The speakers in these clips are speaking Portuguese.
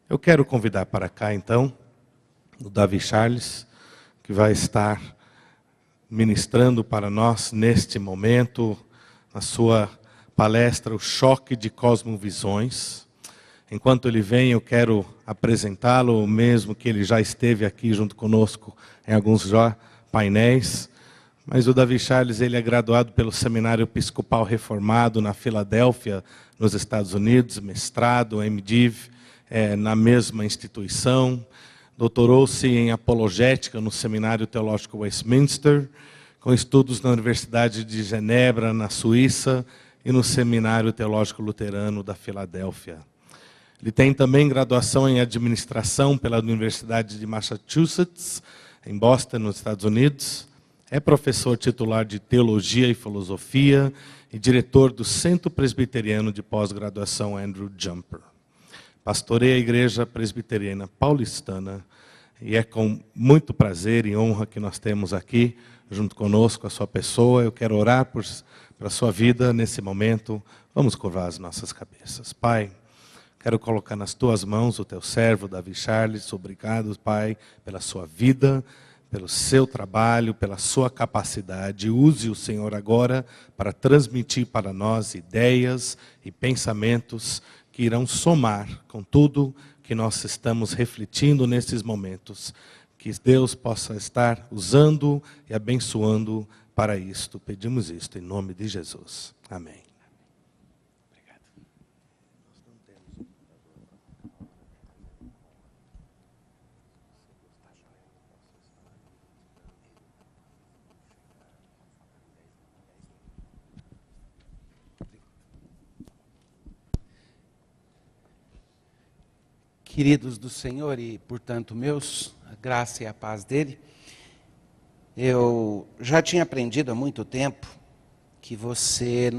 Eu quero convidar para cá, então, o Davi Charles, que vai estar ministrando para nós neste momento, na sua palestra, O Choque de Cosmovisões. Enquanto ele vem, eu quero apresentá-lo, mesmo que ele já esteve aqui junto conosco em alguns painéis. Mas o Davi Charles, ele é graduado pelo Seminário Episcopal Reformado na Filadélfia, nos Estados Unidos, mestrado, MDiv, na mesma instituição. Doutorou-se em apologética no Seminário Teológico Westminster, com estudos na Universidade de Genebra, na Suíça, e no Seminário Teológico Luterano da Filadélfia. Ele tem também graduação em administração pela Universidade de Massachusetts, em Boston, nos Estados Unidos. É professor titular de Teologia e Filosofia e diretor do Centro Presbiteriano de Pós-Graduação Andrew Jumper. Pastoreia a Igreja Presbiteriana Paulistana e é com muito prazer e honra que nós temos aqui, junto conosco, a sua pessoa. Eu quero orar por a sua vida nesse momento. Vamos curvar as nossas cabeças. Pai, quero colocar nas tuas mãos o teu servo, Davi Charles. Obrigado, Pai, pela sua vida, pelo seu trabalho, pela sua capacidade. Use o Senhor agora para transmitir para nós ideias e pensamentos que irão somar com tudo que nós estamos refletindo nesses momentos. Que Deus possa estar usando e abençoando para isto. Pedimos isto em nome de Jesus. Amém. Obrigado. Queridos do Senhor e, portanto, meus, a graça e a paz dele, eu já tinha aprendido há muito tempo que você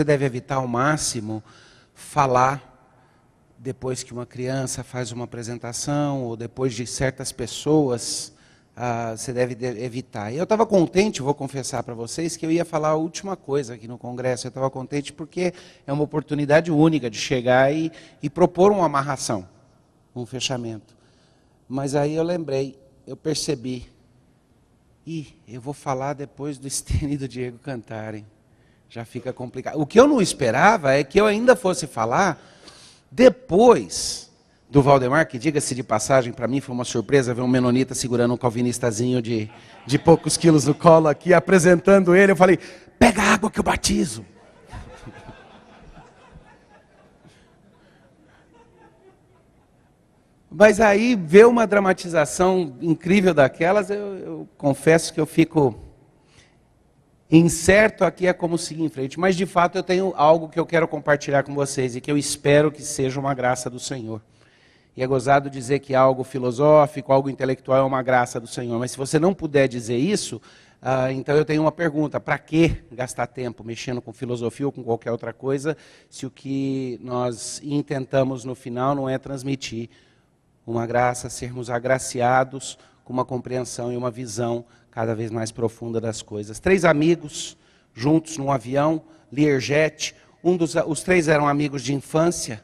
deve evitar ao máximo falar depois que uma criança faz uma apresentação ou depois de certas pessoas, você deve evitar. Eu estava contente, vou confessar para vocês, que eu ia falar a última coisa aqui no congresso. Eu estava contente porque é uma oportunidade única de chegar e propor uma amarração, um fechamento. Mas aí eu lembrei, eu percebi, eu vou falar depois do Stênio e do Diego cantarem. Já fica complicado. O que eu não esperava é que eu ainda fosse falar depois do Valdemar, que, diga-se de passagem, para mim foi uma surpresa ver um menonita segurando um calvinistazinho de poucos quilos no colo aqui, apresentando ele. Eu falei, pega a água que eu batizo. Mas aí, ver uma dramatização incrível daquelas, eu confesso que eu fico incerto aqui, é como seguir em frente. Mas, de fato, eu tenho algo que eu quero compartilhar com vocês e que eu espero que seja uma graça do Senhor. E é gozado dizer que algo filosófico, algo intelectual é uma graça do Senhor. Mas se você não puder dizer isso, então eu tenho uma pergunta. Para que gastar tempo mexendo com filosofia ou com qualquer outra coisa, se o que nós intentamos no final não é transmitir uma graça, sermos agraciados com uma compreensão e uma visão cada vez mais profunda das coisas. 3 amigos juntos num avião, Learjet. Os 3 eram amigos de infância,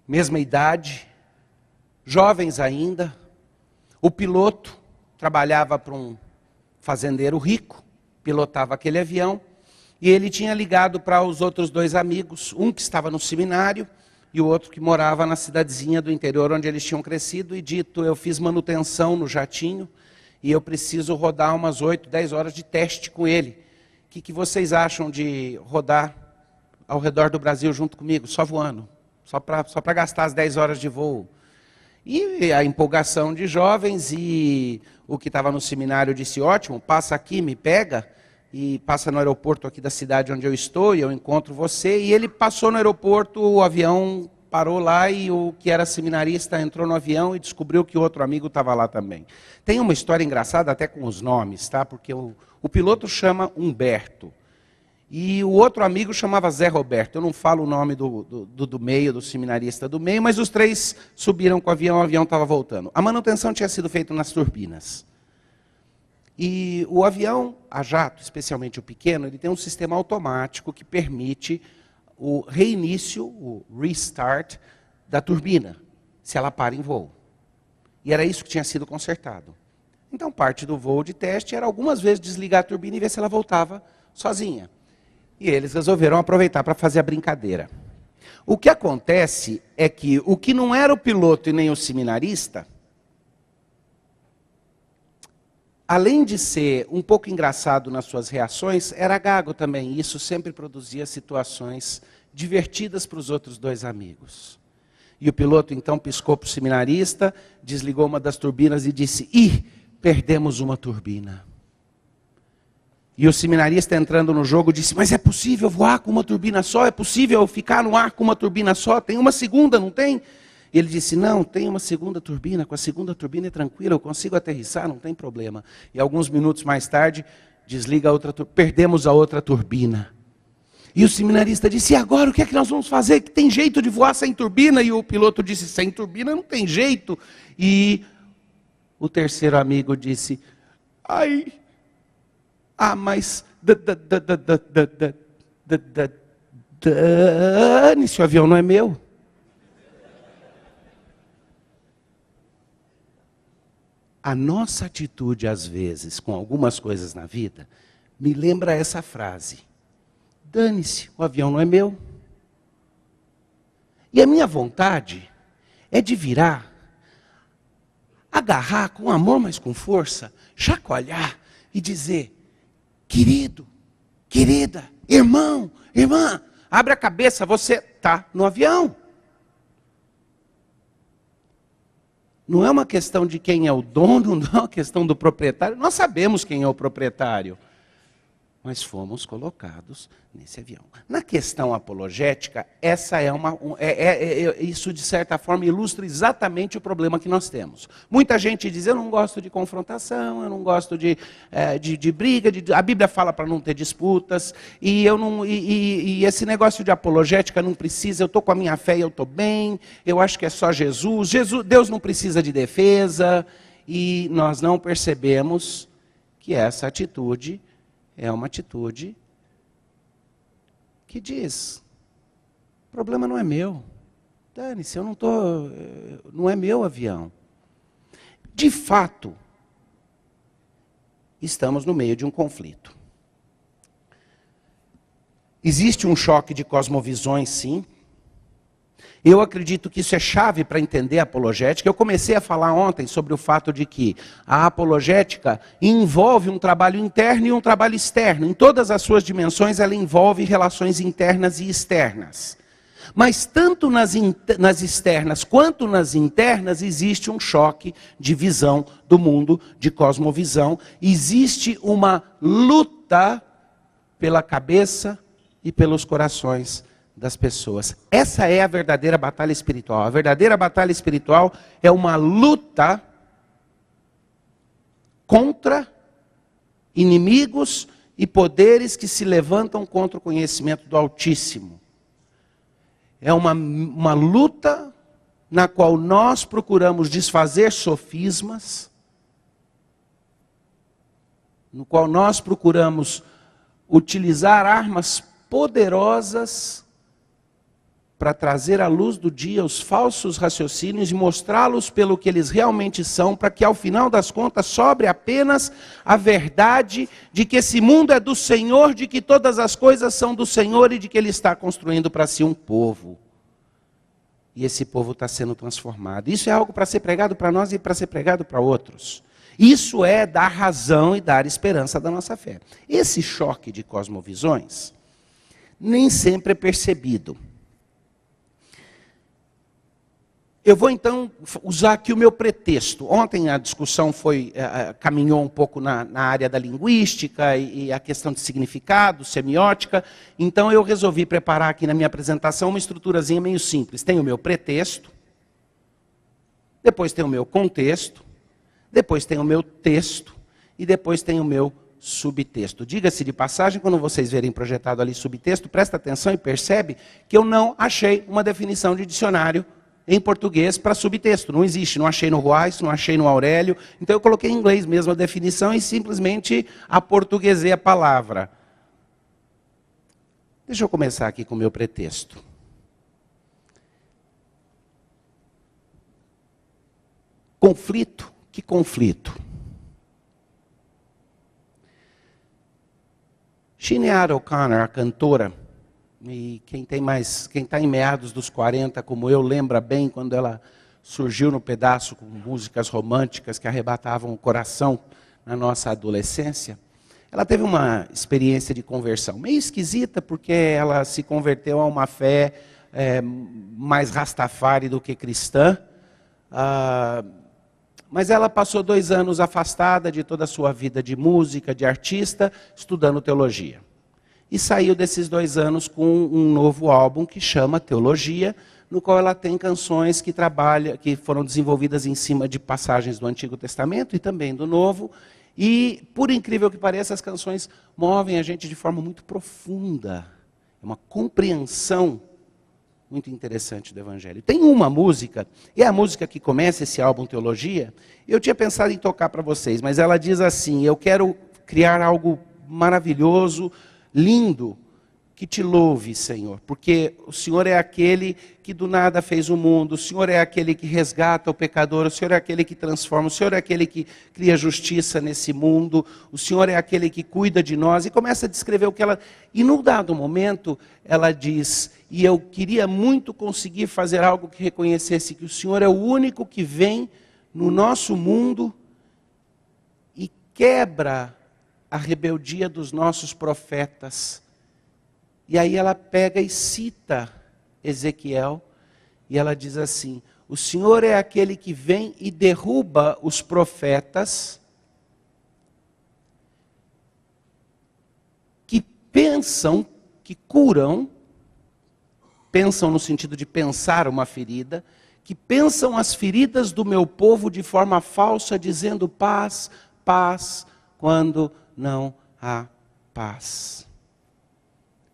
mesma idade, jovens ainda. O piloto trabalhava para um fazendeiro rico, pilotava aquele avião, e ele tinha ligado para os outros 2 amigos, um que estava no seminário e o outro que morava na cidadezinha do interior onde eles tinham crescido, e dito, eu fiz manutenção no jatinho e eu preciso rodar umas 8, 10 horas de teste com ele. O que vocês acham de rodar ao redor do Brasil junto comigo, só voando? Só para gastar as 10 horas de voo. E a empolgação de jovens, e o que estava no seminário disse, ótimo, passa aqui, me pega, e passa no aeroporto aqui da cidade onde eu estou, e eu encontro você. E ele passou no aeroporto, o avião parou lá, e o que era seminarista entrou no avião e descobriu que outro amigo estava lá também. Tem uma história engraçada até com os nomes, tá? Porque o piloto chama Humberto. E o outro amigo chamava Zé Roberto. Eu não falo o nome do meio, do seminarista do meio, mas os 3 subiram com o avião estava voltando. A manutenção tinha sido feita nas turbinas. E o avião a jato, especialmente o pequeno, ele tem um sistema automático que permite o reinício, o restart da turbina. se ela para em voo. E era isso que tinha sido consertado. Então, parte do voo de teste era algumas vezes desligar a turbina e ver se ela voltava sozinha. E eles resolveram aproveitar para fazer a brincadeira. O que acontece é que o que não era o piloto e nem o seminarista, além de ser um pouco engraçado nas suas reações, era gago também. E isso sempre produzia situações divertidas para os outros dois amigos. E o piloto então piscou para o seminarista, desligou uma das turbinas e disse: "Ih, perdemos uma turbina." E o seminarista, entrando no jogo, disse: "Mas é possível voar com uma turbina só? É possível ficar no ar com uma turbina só? Tem uma segunda, não tem?" E ele disse: "Não, tem uma segunda turbina. Com a segunda turbina é tranquilo, eu consigo aterrissar, não tem problema." E alguns minutos mais tarde, desliga a outra turbina. Perdemos a outra turbina. E o seminarista disse: "E agora, o que é que nós vamos fazer? Que tem jeito de voar sem turbina?" E o piloto disse: "Sem turbina não tem jeito." E o terceiro amigo disse: mas dane-se, o avião não é meu." A nossa atitude, às vezes, com algumas coisas na vida, me lembra essa frase: dane-se, o avião não é meu. E a minha vontade é de virar, agarrar com amor, mas com força, chacoalhar e dizer: querido, querida, irmão, irmã, abre a cabeça, você está no avião. Não é uma questão de quem é o dono, não é uma questão do proprietário. Nós sabemos quem é o proprietário. Mas fomos colocados nesse avião. Na questão apologética, essa isso de certa forma ilustra exatamente o problema que nós temos. Muita gente diz: eu não gosto de confrontação, eu não gosto de briga, a Bíblia fala para não ter disputas, e esse negócio de apologética não precisa, eu estou com a minha fé e eu estou bem, eu acho que é só Jesus, Deus não precisa de defesa, e nós não percebemos que essa atitude é uma atitude que diz: o problema não é meu. Dane-se, não é meu avião. De fato, estamos no meio de um conflito. Existe um choque de cosmovisões, sim. Eu acredito que isso é chave para entender a apologética. Eu comecei a falar ontem sobre o fato de que a apologética envolve um trabalho interno e um trabalho externo. Em todas as suas dimensões, ela envolve relações internas e externas. Mas tanto nas externas quanto nas internas existe um choque de visão do mundo, de cosmovisão. Existe uma luta pela cabeça e pelos corações das pessoas. Essa é a verdadeira batalha espiritual. A verdadeira batalha espiritual é uma luta contra inimigos e poderes que se levantam contra o conhecimento do Altíssimo. É uma luta na qual nós procuramos desfazer sofismas, no qual nós procuramos utilizar armas poderosas para trazer à luz do dia os falsos raciocínios e mostrá-los pelo que eles realmente são, para que ao final das contas sobre apenas a verdade de que esse mundo é do Senhor, de que todas as coisas são do Senhor e de que Ele está construindo para si um povo. E esse povo está sendo transformado. Isso é algo para ser pregado para nós e para ser pregado para outros. Isso é dar razão e dar esperança da nossa fé. Esse choque de cosmovisões nem sempre é percebido. Eu vou então usar aqui o meu pretexto. Ontem a discussão caminhou um pouco na área da linguística e a questão de significado, semiótica. Então eu resolvi preparar aqui na minha apresentação uma estruturazinha meio simples. Tem o meu pretexto, depois tem o meu contexto, depois tem o meu texto e depois tem o meu subtexto. Diga-se de passagem, quando vocês verem projetado ali subtexto, presta atenção e percebe que eu não achei uma definição de dicionário em português para subtexto. Não existe, não achei no Ruais, não achei no Aurélio. Então eu coloquei em inglês mesmo a definição e simplesmente aportuguesei a palavra. Deixa eu começar aqui com o meu pretexto. Conflito? Que conflito? Sinéad O'Connor, a cantora, e quem está em meados dos 40, como eu, lembra bem quando ela surgiu no pedaço com músicas românticas que arrebatavam o coração na nossa adolescência. Ela teve uma experiência de conversão meio esquisita, porque ela se converteu a uma fé mais rastafari do que cristã. Mas ela passou 2 anos afastada de toda a sua vida de música, de artista, estudando teologia. E saiu desses 2 anos com um novo álbum que chama Teologia, no qual ela tem canções que foram desenvolvidas em cima de passagens do Antigo Testamento e também do Novo. E, por incrível que pareça, as canções movem a gente de forma muito profunda. É uma compreensão muito interessante do Evangelho. Tem uma música, é a música que começa esse álbum Teologia. Eu tinha pensado em tocar para vocês, mas ela diz assim: eu quero criar algo maravilhoso, lindo, que te louve, Senhor, porque o Senhor é aquele que do nada fez o mundo, o Senhor é aquele que resgata o pecador, o Senhor é aquele que transforma, o Senhor é aquele que cria justiça nesse mundo, o Senhor é aquele que cuida de nós, e começa a descrever o que ela... E num dado momento, ela diz: e eu queria muito conseguir fazer algo que reconhecesse que o Senhor é o único que vem no nosso mundo e quebra a rebeldia dos nossos profetas. E aí ela pega e cita Ezequiel, e ela diz assim: o Senhor é aquele que vem e derruba os profetas que pensam, que curam, pensam no sentido de pensar uma ferida, que pensam as feridas do meu povo de forma falsa, dizendo paz, paz, quando não há paz.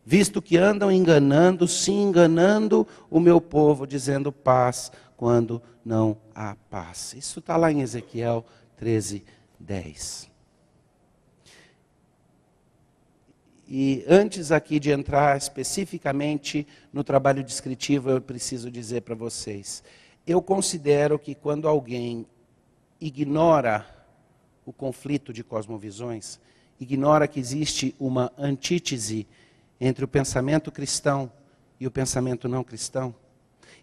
Visto que andam enganando, se enganando o meu povo, dizendo paz, quando não há paz. Isso está lá em Ezequiel 13:10. E antes aqui de entrar especificamente no trabalho descritivo, eu preciso dizer para vocês, eu considero que quando alguém ignora o conflito de cosmovisões, ignora que existe uma antítese entre o pensamento cristão e o pensamento não cristão,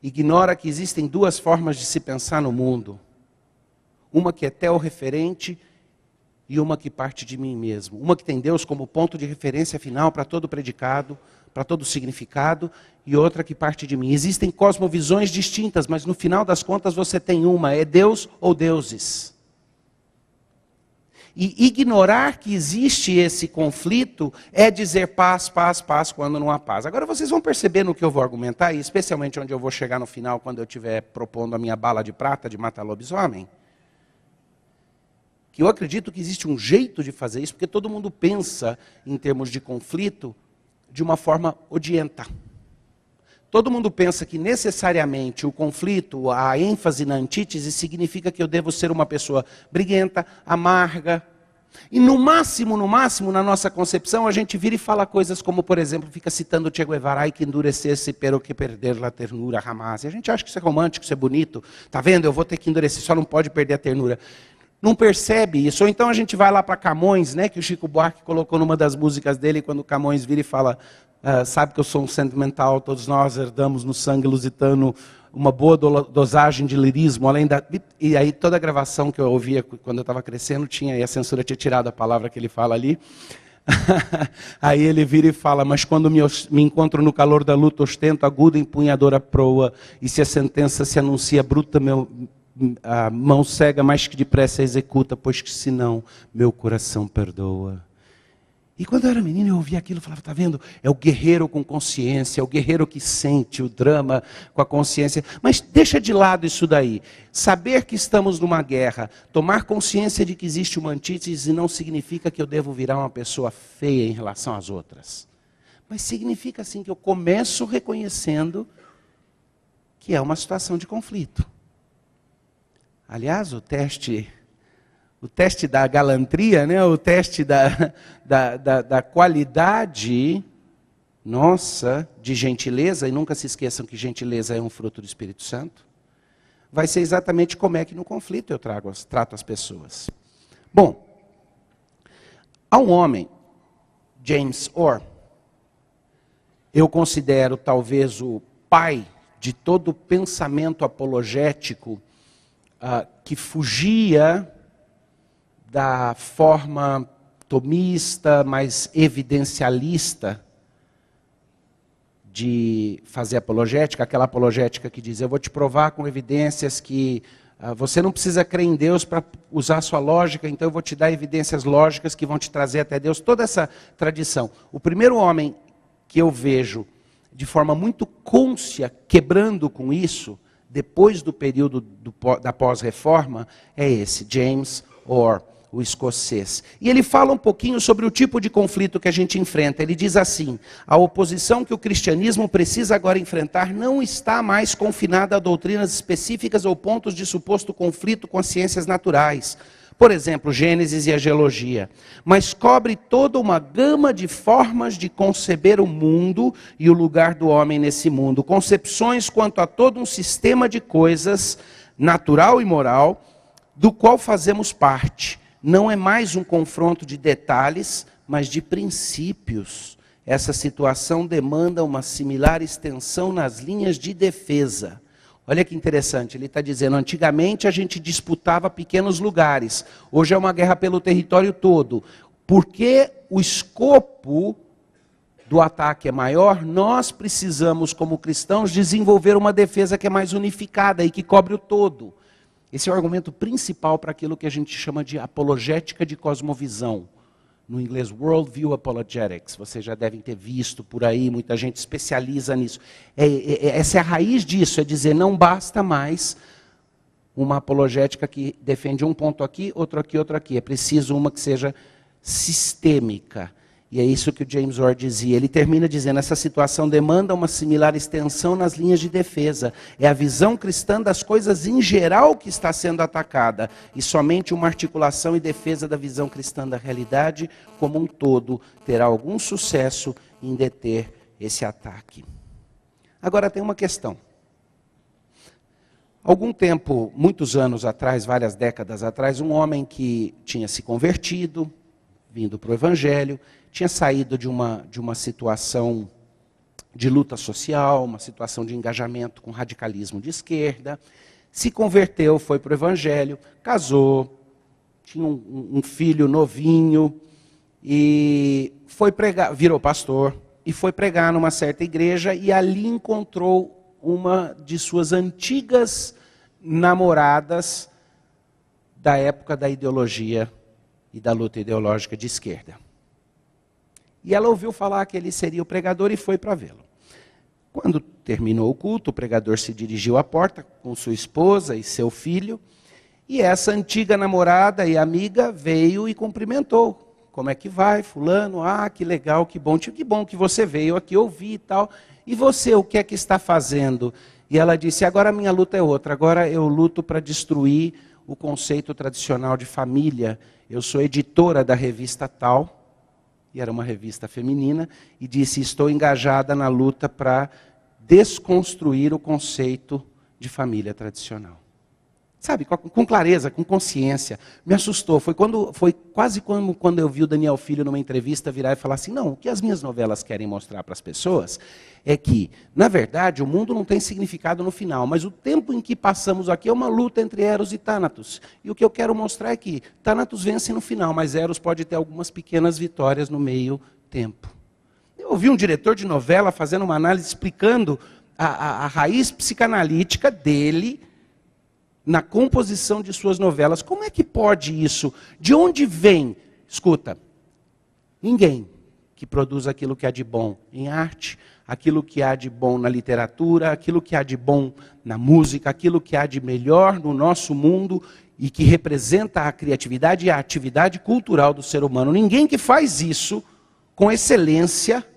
ignora que existem 2 formas de se pensar no mundo, uma que é teorreferente e uma que parte de mim mesmo, uma que tem Deus como ponto de referência final para todo predicado, para todo significado, e outra que parte de mim. Existem cosmovisões distintas, mas no final das contas você tem uma, é Deus ou deuses. E ignorar que existe esse conflito é dizer paz, paz, paz, quando não há paz. Agora vocês vão perceber no que eu vou argumentar, e especialmente onde eu vou chegar no final, quando eu estiver propondo a minha bala de prata de matar lobisomem, que eu acredito que existe um jeito de fazer isso, porque todo mundo pensa em termos de conflito de uma forma odienta. Todo mundo pensa que necessariamente o conflito, a ênfase na antítese, significa que eu devo ser uma pessoa briguenta, amarga. E no máximo, na nossa concepção, a gente vira e fala coisas como, por exemplo, fica citando Che Guevara, ai que endurecesse, pero que perder la ternura jamás. E a gente acha que isso é romântico, isso é bonito. Tá vendo? Eu vou ter que endurecer, só não pode perder a ternura. Não percebe isso. Ou então a gente vai lá para Camões, né, que o Chico Buarque colocou numa das músicas dele, quando Camões vira e fala... sabe que eu sou um sentimental, todos nós herdamos no sangue lusitano uma boa dosagem de lirismo, além da... E aí toda a gravação que eu ouvia quando eu estava crescendo tinha, e a censura tinha tirado a palavra que ele fala ali. Aí ele vira e fala, mas quando me encontro no calor da luta, ostento aguda empunhadora proa, e se a sentença se anuncia bruta, a mão cega mais que depressa executa, pois que senão meu coração perdoa. E quando eu era menino, eu ouvia aquilo e falava, tá vendo? É o guerreiro com consciência, é o guerreiro que sente o drama com a consciência. Mas deixa de lado isso daí. Saber que estamos numa guerra, tomar consciência de que existe uma antítese não significa que eu devo virar uma pessoa feia em relação às outras. Mas significa assim que eu começo reconhecendo que é uma situação de conflito. Aliás, o teste da galantria, né? O teste da qualidade nossa de gentileza, e nunca se esqueçam que gentileza é um fruto do Espírito Santo, vai ser exatamente como é que no conflito eu trato as pessoas. Bom, há um homem, James Orr, eu considero talvez o pai de todo o pensamento apologético que fugia da forma tomista, mais evidencialista de fazer apologética, aquela apologética que diz, eu vou te provar com evidências que você não precisa crer em Deus para usar a sua lógica, então eu vou te dar evidências lógicas que vão te trazer até Deus. Toda essa tradição. O primeiro homem que eu vejo de forma muito cônscia, quebrando com isso, depois do período da pós-reforma, é esse, James Orr, o escocês. E ele fala um pouquinho sobre o tipo de conflito que a gente enfrenta. Ele diz assim, a oposição que o cristianismo precisa agora enfrentar não está mais confinada a doutrinas específicas ou pontos de suposto conflito com as ciências naturais. Por exemplo, Gênesis e a geologia. Mas cobre toda uma gama de formas de conceber o mundo e o lugar do homem nesse mundo. Concepções quanto a todo um sistema de coisas, natural e moral, do qual fazemos parte. Não é mais um confronto de detalhes, mas de princípios. Essa situação demanda uma similar extensão nas linhas de defesa. Olha que interessante, ele está dizendo, antigamente a gente disputava pequenos lugares, hoje é uma guerra pelo território todo. Porque o escopo do ataque é maior, nós precisamos, como cristãos, desenvolver uma defesa que é mais unificada e que cobre o todo. Esse é o argumento principal para aquilo que a gente chama de apologética de cosmovisão. No inglês, Worldview Apologetics. Vocês já devem ter visto por aí, muita gente especializa nisso. Essa é a raiz disso, é dizer, não basta mais uma apologética que defende um ponto aqui, outro aqui, outro aqui. É preciso uma que seja sistêmica. E é isso que o James Orr dizia. Ele termina dizendo, essa situação demanda uma similar extensão nas linhas de defesa. É a visão cristã das coisas em geral que está sendo atacada. E somente uma articulação e defesa da visão cristã da realidade como um todo terá algum sucesso em deter esse ataque. Agora tem uma questão. Algum tempo, muitos anos atrás, várias décadas atrás, um homem que tinha se convertido, vindo para o Evangelho, tinha saído de uma situação de luta social, uma situação de engajamento com radicalismo de esquerda, se converteu, foi para o Evangelho, casou, tinha um filho novinho, e foi pregar, virou pastor, e foi pregar numa certa igreja, e ali encontrou uma de suas antigas namoradas da época da ideologia e da luta ideológica de esquerda. E ela ouviu falar que ele seria o pregador e foi para vê-lo. Quando terminou o culto, o pregador se dirigiu à porta com sua esposa e seu filho, e essa antiga namorada e amiga veio e cumprimentou. Como é que vai, fulano? Ah, que legal, que bom que você veio aqui ouvir e tal. E você, o que é que está fazendo? E ela disse, agora a minha luta é outra, agora eu luto para destruir o conceito tradicional de família. Eu sou editora da revista tal, e era uma revista feminina, e disse, estou engajada na luta para desconstruir o conceito de família tradicional. Sabe, com clareza, com consciência. Me assustou. Foi quase como quando eu vi o Daniel Filho numa entrevista virar e falar assim, não, o que as minhas novelas querem mostrar para as pessoas é que, na verdade, o mundo não tem significado no final, mas o tempo em que passamos aqui é uma luta entre Eros e Thanatos. E o que eu quero mostrar é que Thanatos vence no final, mas Eros pode ter algumas pequenas vitórias no meio tempo. Eu ouvi um diretor de novela fazendo uma análise explicando a raiz psicanalítica dele na composição de suas novelas. Como é que pode isso? De onde vem? Escuta, ninguém que produz aquilo que há de bom em arte, aquilo que há de bom na literatura, aquilo que há de bom na música, aquilo que há de melhor no nosso mundo e que representa a criatividade e a atividade cultural do ser humano. Ninguém que faz isso com excelência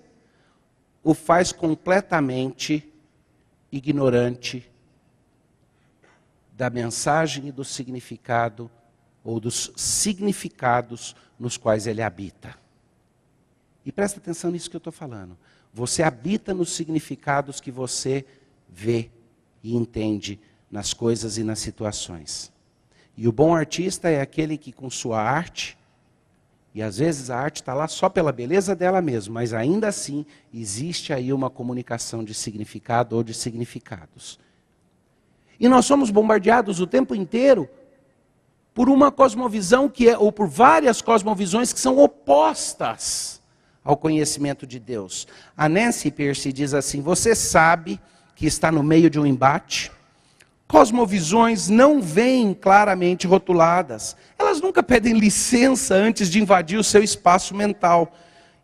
o faz completamente ignorante da mensagem e do significado, ou dos significados nos quais ele habita. E presta atenção nisso que eu estou falando. Você habita nos significados que você vê e entende nas coisas e nas situações. E o bom artista é aquele que com sua arte, e às vezes a arte está lá só pela beleza dela mesma, mas ainda assim existe aí uma comunicação de significado ou de significados. E nós somos bombardeados o tempo inteiro por uma cosmovisão ou por várias cosmovisões que são opostas ao conhecimento de Deus. A Nancy Pearcey diz assim: você sabe que está no meio de um embate? Cosmovisões não vêm claramente rotuladas. Elas nunca pedem licença antes de invadir o seu espaço mental.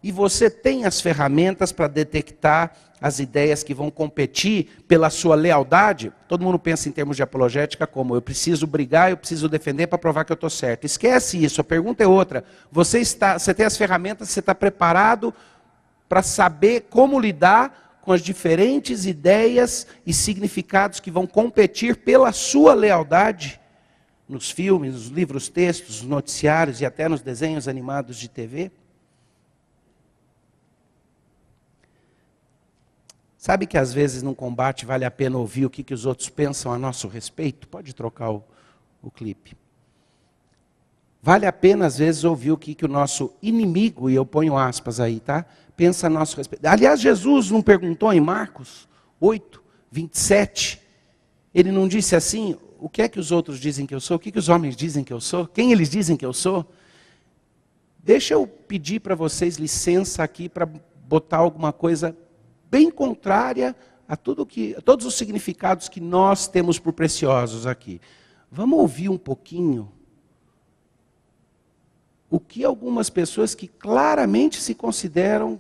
E você tem as ferramentas para detectar as ideias que vão competir pela sua lealdade. Todo mundo pensa em termos de apologética como: eu preciso brigar, eu preciso defender para provar que eu estou certo. Esquece isso, a pergunta é outra. Você tem as ferramentas, você está preparado para saber como lidar com as diferentes ideias e significados que vão competir pela sua lealdade nos filmes, nos livros, textos, nos noticiários e até nos desenhos animados de TV? Sabe que às vezes num combate vale a pena ouvir o que os outros pensam a nosso respeito? Pode trocar o clipe. Vale a pena às vezes ouvir o que o nosso inimigo, e eu ponho aspas aí, tá? Pensa a nosso respeito. Aliás, Jesus não perguntou em Marcos 8, 27, ele não disse assim: o que é que os outros dizem que eu sou? O que os homens dizem que eu sou? Quem eles dizem que eu sou? Deixa eu pedir para vocês licença aqui para botar alguma coisa bem contrária a todos os significados que nós temos por preciosos aqui. Vamos ouvir um pouquinho o que algumas pessoas que claramente se consideram,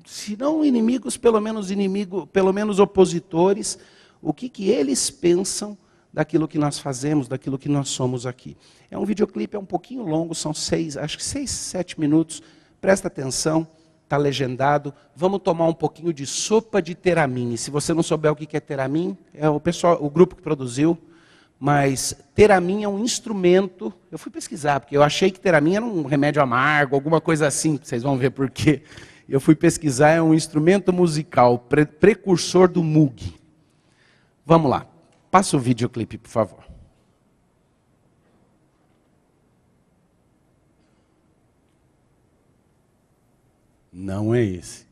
se não inimigos, pelo menos opositores, o que eles pensam daquilo que nós fazemos, daquilo que nós somos aqui. É um videoclipe, é um pouquinho longo, são 6, 7 minutos. Presta atenção, está legendado. Vamos tomar um pouquinho de sopa de Teramin. Se você não souber o que é Teramin, é o grupo que produziu. Mas Teramin é um instrumento. Eu fui pesquisar, porque eu achei que Teramin era um remédio amargo, alguma coisa assim. Vocês vão ver por quê. Eu fui pesquisar, é um instrumento musical, precursor do Moog. Vamos lá. Passa o videoclipe, por favor. Não é esse.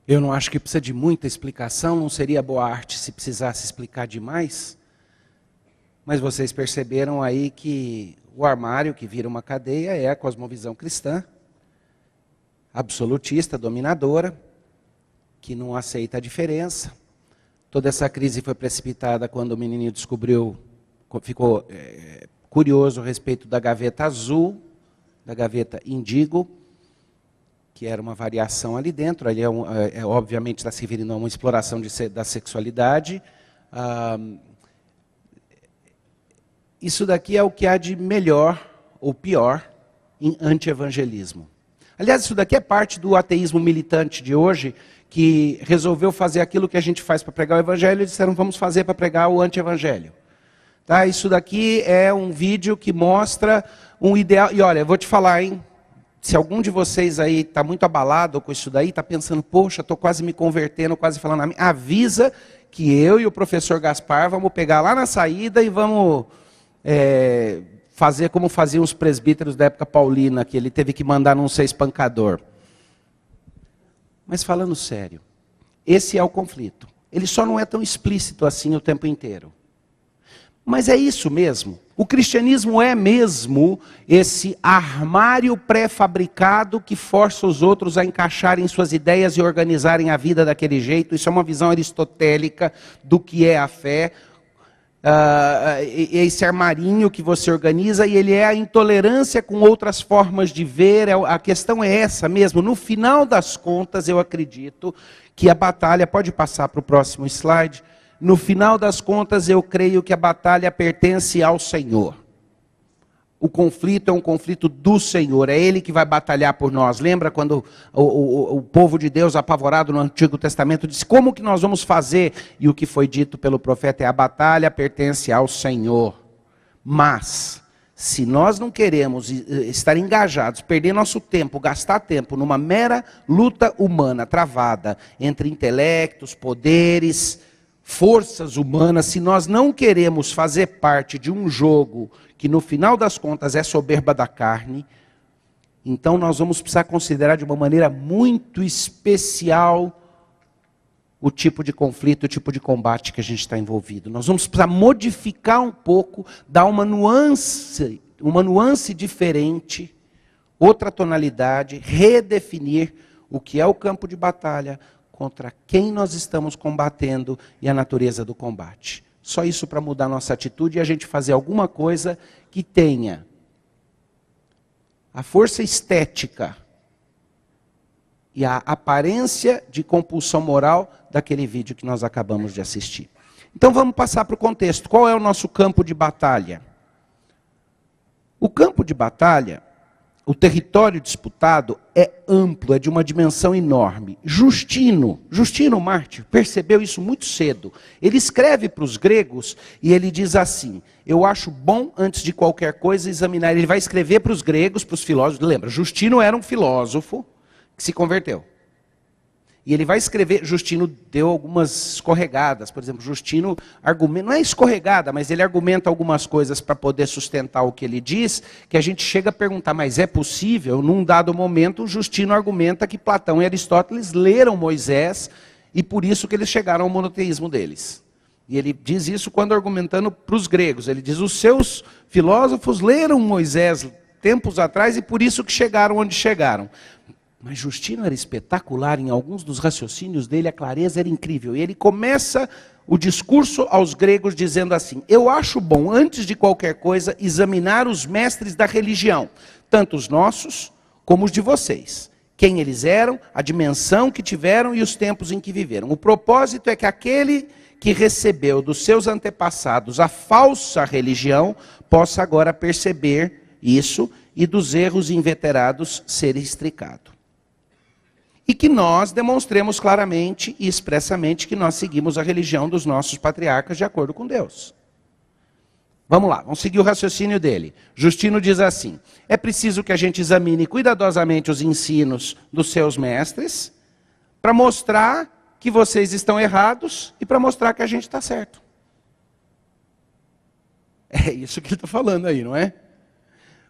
Eu não acho que precisa de muita explicação, não seria boa arte se precisasse explicar demais. Mas vocês perceberam aí que o armário que vira uma cadeia é a cosmovisão cristã, absolutista, dominadora, que não aceita a diferença. Toda essa crise foi precipitada quando o menininho ficou curioso a respeito da gaveta azul, da gaveta índigo, que era uma variação ali dentro. Ali obviamente está se referindo a uma exploração da sexualidade. Isso daqui é o que há de melhor ou pior em anti-evangelismo. Aliás, isso daqui é parte do ateísmo militante de hoje, que resolveu fazer aquilo que a gente faz para pregar o evangelho e disseram, vamos fazer para pregar o anti-evangelho. Tá? Isso daqui é um vídeo que mostra um ideal. E olha, eu vou te falar, hein? Se algum de vocês aí está muito abalado com isso daí, está pensando, poxa, estou quase me convertendo, quase falando a mim, avisa que eu e o professor Gaspar vamos pegar lá na saída e vamos fazer como faziam os presbíteros da época paulina, que ele teve que mandar não ser espancador. Mas falando sério, esse é o conflito. Ele só não é tão explícito assim o tempo inteiro. Mas é isso mesmo. O cristianismo é mesmo esse armário pré-fabricado que força os outros a encaixarem suas ideias e organizarem a vida daquele jeito. Isso é uma visão aristotélica do que é a fé. Esse armarinho que você organiza, e ele é a intolerância com outras formas de ver. A questão é essa mesmo. No final das contas, eu acredito que a batalha, pode passar para o próximo slide, no final das contas, eu creio que a batalha pertence ao Senhor. O conflito é um conflito do Senhor, é Ele que vai batalhar por nós. Lembra quando o povo de Deus, apavorado no Antigo Testamento, disse, como que nós vamos fazer? E o que foi dito pelo profeta é, a batalha pertence ao Senhor. Mas, se nós não queremos estar engajados, perder nosso tempo, gastar tempo numa mera luta humana travada entre intelectos, poderes, forças humanas, se nós não queremos fazer parte de um jogo que no final das contas é soberba da carne, então nós vamos precisar considerar de uma maneira muito especial o tipo de conflito, o tipo de combate que a gente está envolvido. Nós vamos precisar modificar um pouco, dar uma nuance diferente, outra tonalidade, redefinir o que é o campo de batalha, contra quem nós estamos combatendo e a natureza do combate. Só isso para mudar nossa atitude e a gente fazer alguma coisa que tenha a força estética e a aparência de compulsão moral daquele vídeo que nós acabamos de assistir. Então vamos passar para o contexto. Qual é o nosso campo de batalha? O campo de batalha, o território disputado é amplo, é de uma dimensão enorme. Justino mártir, percebeu isso muito cedo. Ele escreve para os gregos e ele diz assim, eu acho bom, antes de qualquer coisa, examinar. Ele vai escrever para os gregos, para os filósofos. Lembra, Justino era um filósofo que se converteu. E ele vai escrever, Justino deu algumas escorregadas, por exemplo, Justino argumenta, não é escorregada, mas ele argumenta algumas coisas para poder sustentar o que ele diz, que a gente chega a perguntar, mas é possível? Num dado momento, Justino argumenta que Platão e Aristóteles leram Moisés, e por isso que eles chegaram ao monoteísmo deles. E ele diz isso quando argumentando para os gregos, ele diz, os seus filósofos leram Moisés tempos atrás, e por isso que chegaram onde chegaram. Mas Justino era espetacular em alguns dos raciocínios dele, a clareza era incrível. E ele começa o discurso aos gregos dizendo assim, eu acho bom, antes de qualquer coisa, examinar os mestres da religião, tanto os nossos como os de vocês. Quem eles eram, a dimensão que tiveram e os tempos em que viveram. O propósito é que aquele que recebeu dos seus antepassados a falsa religião, possa agora perceber isso e dos erros inveterados ser extricado. E que nós demonstremos claramente e expressamente que nós seguimos a religião dos nossos patriarcas de acordo com Deus. Vamos lá, vamos seguir o raciocínio dele. Justino diz assim, é preciso que a gente examine cuidadosamente os ensinos dos seus mestres, para mostrar que vocês estão errados e para mostrar que a gente está certo. É isso que ele está falando aí, não é?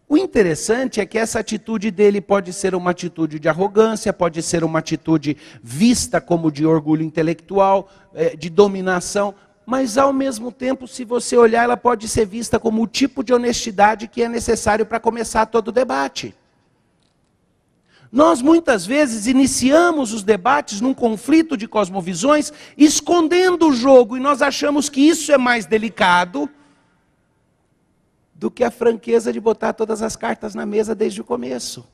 O interessante é que essa atitude dele pode ser uma atitude de arrogância, pode ser uma atitude vista como de orgulho intelectual, de dominação, mas ao mesmo tempo, se você olhar, ela pode ser vista como o tipo de honestidade que é necessário para começar todo o debate. Nós muitas vezes iniciamos os debates num conflito de cosmovisões, escondendo o jogo, e nós achamos que isso é mais delicado do que a franqueza de botar todas as cartas na mesa desde o começo.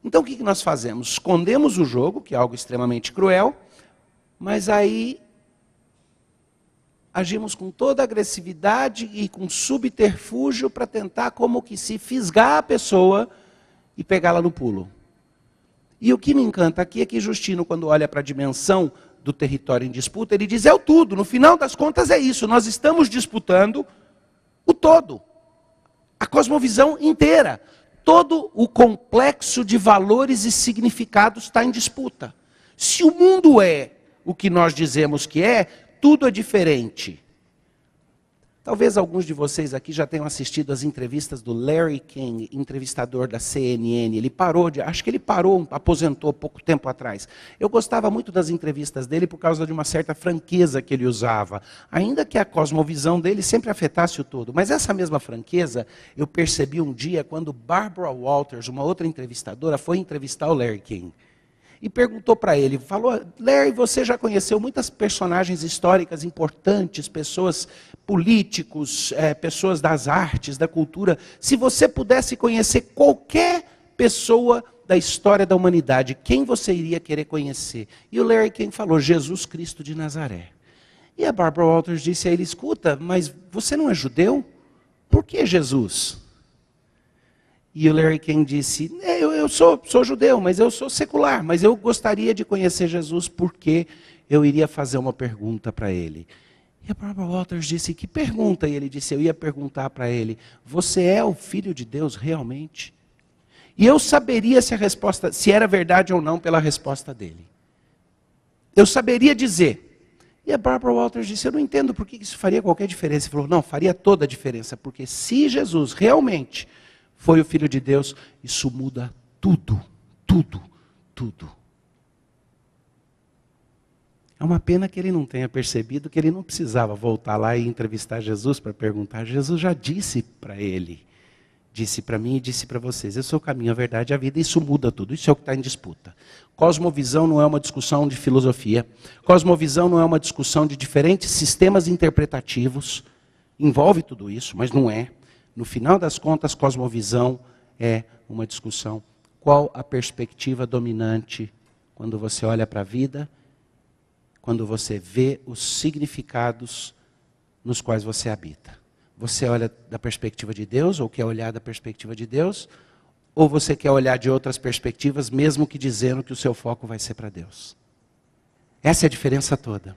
Então o que nós fazemos? Escondemos o jogo, que é algo extremamente cruel, mas aí agimos com toda agressividade e com subterfúgio para tentar como que se fisgar a pessoa e pegá-la no pulo. E o que me encanta aqui é que Justino, quando olha para a dimensão do território em disputa, ele diz, é o tudo, no final das contas é isso, nós estamos disputando o todo, a cosmovisão inteira, todo o complexo de valores e significados está em disputa. Se o mundo é o que nós dizemos que é, tudo é diferente. Talvez alguns de vocês aqui já tenham assistido as entrevistas do Larry King, entrevistador da CNN. Ele parou, acho que ele parou, aposentou pouco tempo atrás. Eu gostava muito das entrevistas dele por causa de uma certa franqueza que ele usava. Ainda que a cosmovisão dele sempre afetasse o todo. Mas essa mesma franqueza eu percebi um dia quando Barbara Walters, uma outra entrevistadora, foi entrevistar o Larry King. E perguntou para ele, falou, Larry, você já conheceu muitas personagens históricas importantes, pessoas políticos, pessoas das artes, da cultura. Se você pudesse conhecer qualquer pessoa da história da humanidade, quem você iria querer conhecer? E o Larry King falou, Jesus Cristo de Nazaré. E a Barbara Walters disse a ele, escuta, mas você não é judeu? Por que Jesus? E o Larry King disse, eu sou judeu, mas eu sou secular, mas eu gostaria de conhecer Jesus porque eu iria fazer uma pergunta para ele. E a Barbara Walters disse, que pergunta? E ele disse, eu ia perguntar para ele, você é o Filho de Deus realmente? E eu saberia se a resposta, se era verdade ou não pela resposta dele. Eu saberia dizer. E a Barbara Walters disse, eu não entendo por que isso faria qualquer diferença. Ele falou, não, faria toda a diferença, porque se Jesus realmente foi o Filho de Deus, isso muda tudo, tudo, tudo. É uma pena que ele não tenha percebido que ele não precisava voltar lá e entrevistar Jesus para perguntar. Jesus já disse para ele, disse para mim e disse para vocês, eu sou o caminho, a verdade e a vida, isso muda tudo, isso é o que está em disputa. Cosmovisão não é uma discussão de filosofia, cosmovisão não é uma discussão de diferentes sistemas interpretativos, envolve tudo isso, mas não é. No final das contas, cosmovisão é uma discussão. Qual a perspectiva dominante quando você olha para a vida, quando você vê os significados nos quais você habita? Você olha da perspectiva de Deus, ou quer olhar da perspectiva de Deus, ou você quer olhar de outras perspectivas, mesmo que dizendo que o seu foco vai ser para Deus? Essa é a diferença toda.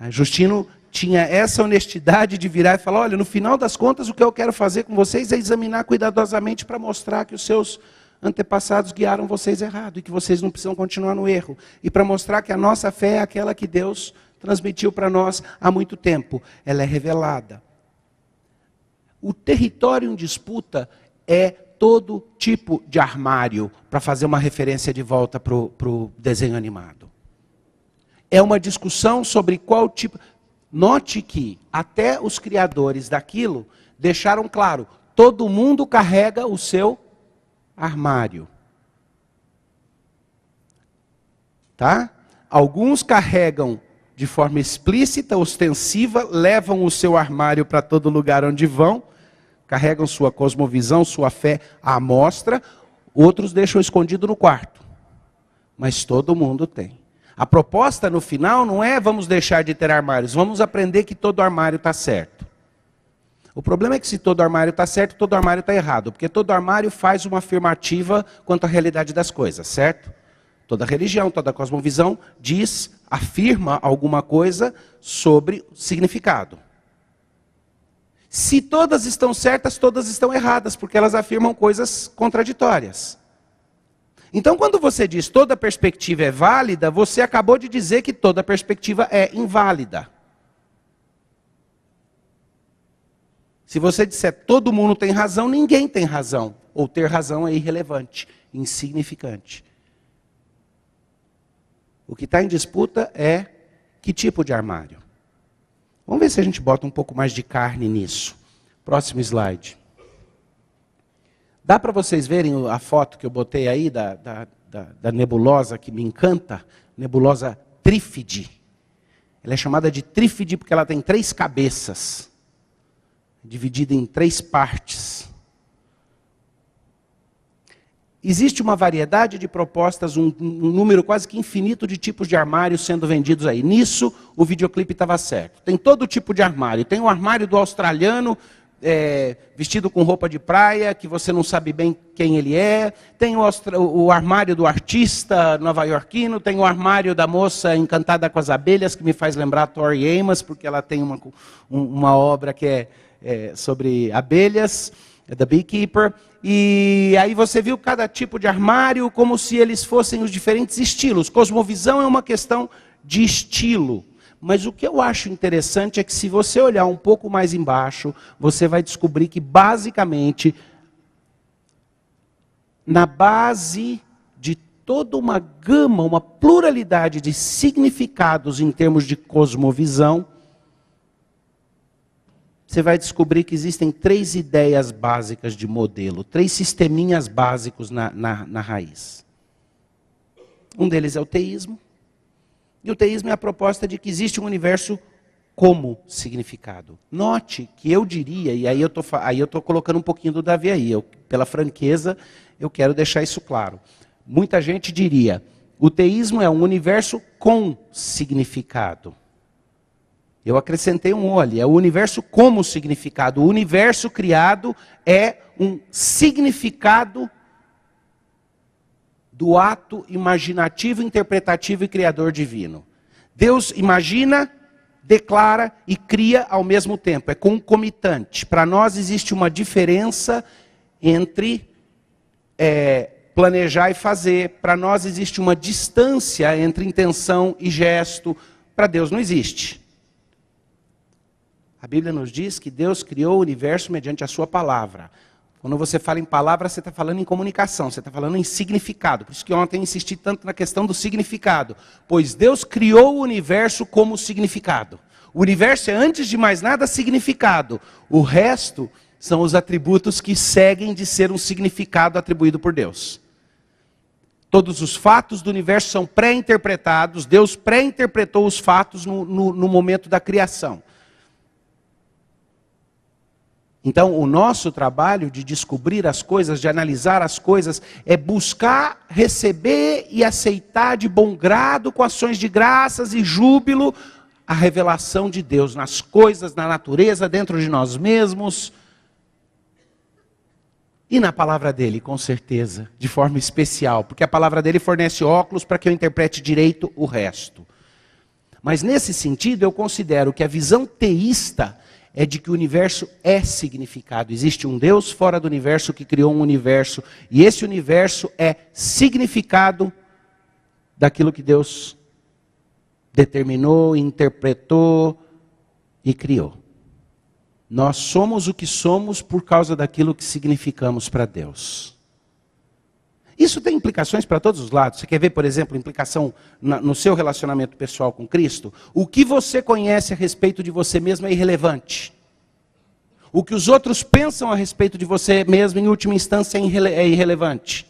Justino tinha essa honestidade de virar e falar, olha, no final das contas, o que eu quero fazer com vocês é examinar cuidadosamente para mostrar que os seus antepassados guiaram vocês errado e que vocês não precisam continuar no erro. E para mostrar que a nossa fé é aquela que Deus transmitiu para nós há muito tempo. Ela é revelada. O território em disputa é todo tipo de armário, para fazer uma referência de volta para o desenho animado. É uma discussão sobre qual tipo... Note que até os criadores daquilo deixaram claro, todo mundo carrega o seu armário. Tá? Alguns carregam de forma explícita, ostensiva, levam o seu armário para todo lugar onde vão, carregam sua cosmovisão, sua fé à mostra, outros deixam escondido no quarto. Mas todo mundo tem. A proposta no final não é vamos deixar de ter armários, vamos aprender que todo armário está certo. O problema é que se todo armário está certo, todo armário está errado, porque todo armário faz uma afirmativa quanto à realidade das coisas, certo? Toda religião, toda cosmovisão afirma alguma coisa sobre significado. Se todas estão certas, todas estão erradas, porque elas afirmam coisas contraditórias. Então, quando você diz toda perspectiva é válida, você acabou de dizer que toda perspectiva é inválida. Se você disser todo mundo tem razão, ninguém tem razão. Ou ter razão é irrelevante, insignificante. O que está em disputa é que tipo de armário. Vamos ver se a gente bota um pouco mais de carne nisso. Próximo slide. Dá para vocês verem a foto que eu botei aí da nebulosa que me encanta? Nebulosa Trífide. Ela é chamada de Trífide porque ela tem 3 cabeças, dividida em 3 partes. Existe uma variedade de propostas, um número quase que infinito de tipos de armários sendo vendidos aí. Nisso, o videoclipe estava certo. Tem todo tipo de armário. Tem o armário do australiano, vestido com roupa de praia, que você não sabe bem quem ele é. Tem o armário do artista nova-iorquino. Tem o armário da moça encantada com as abelhas, que me faz lembrar Tori Amos, porque ela tem uma obra que é sobre abelhas, The Beekeeper. E aí você viu cada tipo de armário como se eles fossem os diferentes estilos. Cosmovisão é uma questão de estilo. Mas o que eu acho interessante é que se você olhar um pouco mais embaixo, você vai descobrir que basicamente, na base de toda uma gama, uma pluralidade de significados em termos de cosmovisão, você vai descobrir que existem 3 ideias básicas de modelo, 3 sisteminhas básicos na raiz. Um deles é o teísmo. E o teísmo é a proposta de que existe um universo como significado. Note que eu diria, e aí eu estou colocando um pouquinho do Davi aí, pela franqueza, eu quero deixar isso claro. Muita gente diria, o teísmo é um universo com significado. Eu acrescentei um olho, é o universo como significado. O universo criado é um significado do ato imaginativo, interpretativo e criador divino. Deus imagina, declara e cria ao mesmo tempo. É concomitante. Para nós existe uma diferença entre planejar e fazer. Para nós existe uma distância entre intenção e gesto. Para Deus não existe. A Bíblia nos diz que Deus criou o universo mediante a sua palavra. Quando você fala em palavra, você está falando em comunicação, você está falando em significado. Por isso que ontem eu insisti tanto na questão do significado. Pois Deus criou o universo como significado. O universo é, antes de mais nada, significado. O resto são os atributos que seguem de ser um significado atribuído por Deus. Todos os fatos do universo são pré-interpretados. Deus pré-interpretou os fatos no momento da criação. Então, o nosso trabalho de descobrir as coisas, de analisar as coisas, é buscar, receber e aceitar de bom grado, com ações de graças e júbilo, a revelação de Deus nas coisas, na natureza, dentro de nós mesmos. E na palavra dele, com certeza, de forma especial, porque a palavra dele fornece óculos para que eu interprete direito o resto. Mas nesse sentido, eu considero que a visão teísta é de que o universo é significado. Existe um Deus fora do universo que criou um universo. E esse universo é significado daquilo que Deus determinou, interpretou e criou. Nós somos o que somos por causa daquilo que significamos para Deus. Isso tem implicações para todos os lados. Você quer ver, por exemplo, implicação no seu relacionamento pessoal com Cristo? O que você conhece a respeito de você mesmo é irrelevante. O que os outros pensam a respeito de você mesmo, em última instância, é irrelevante.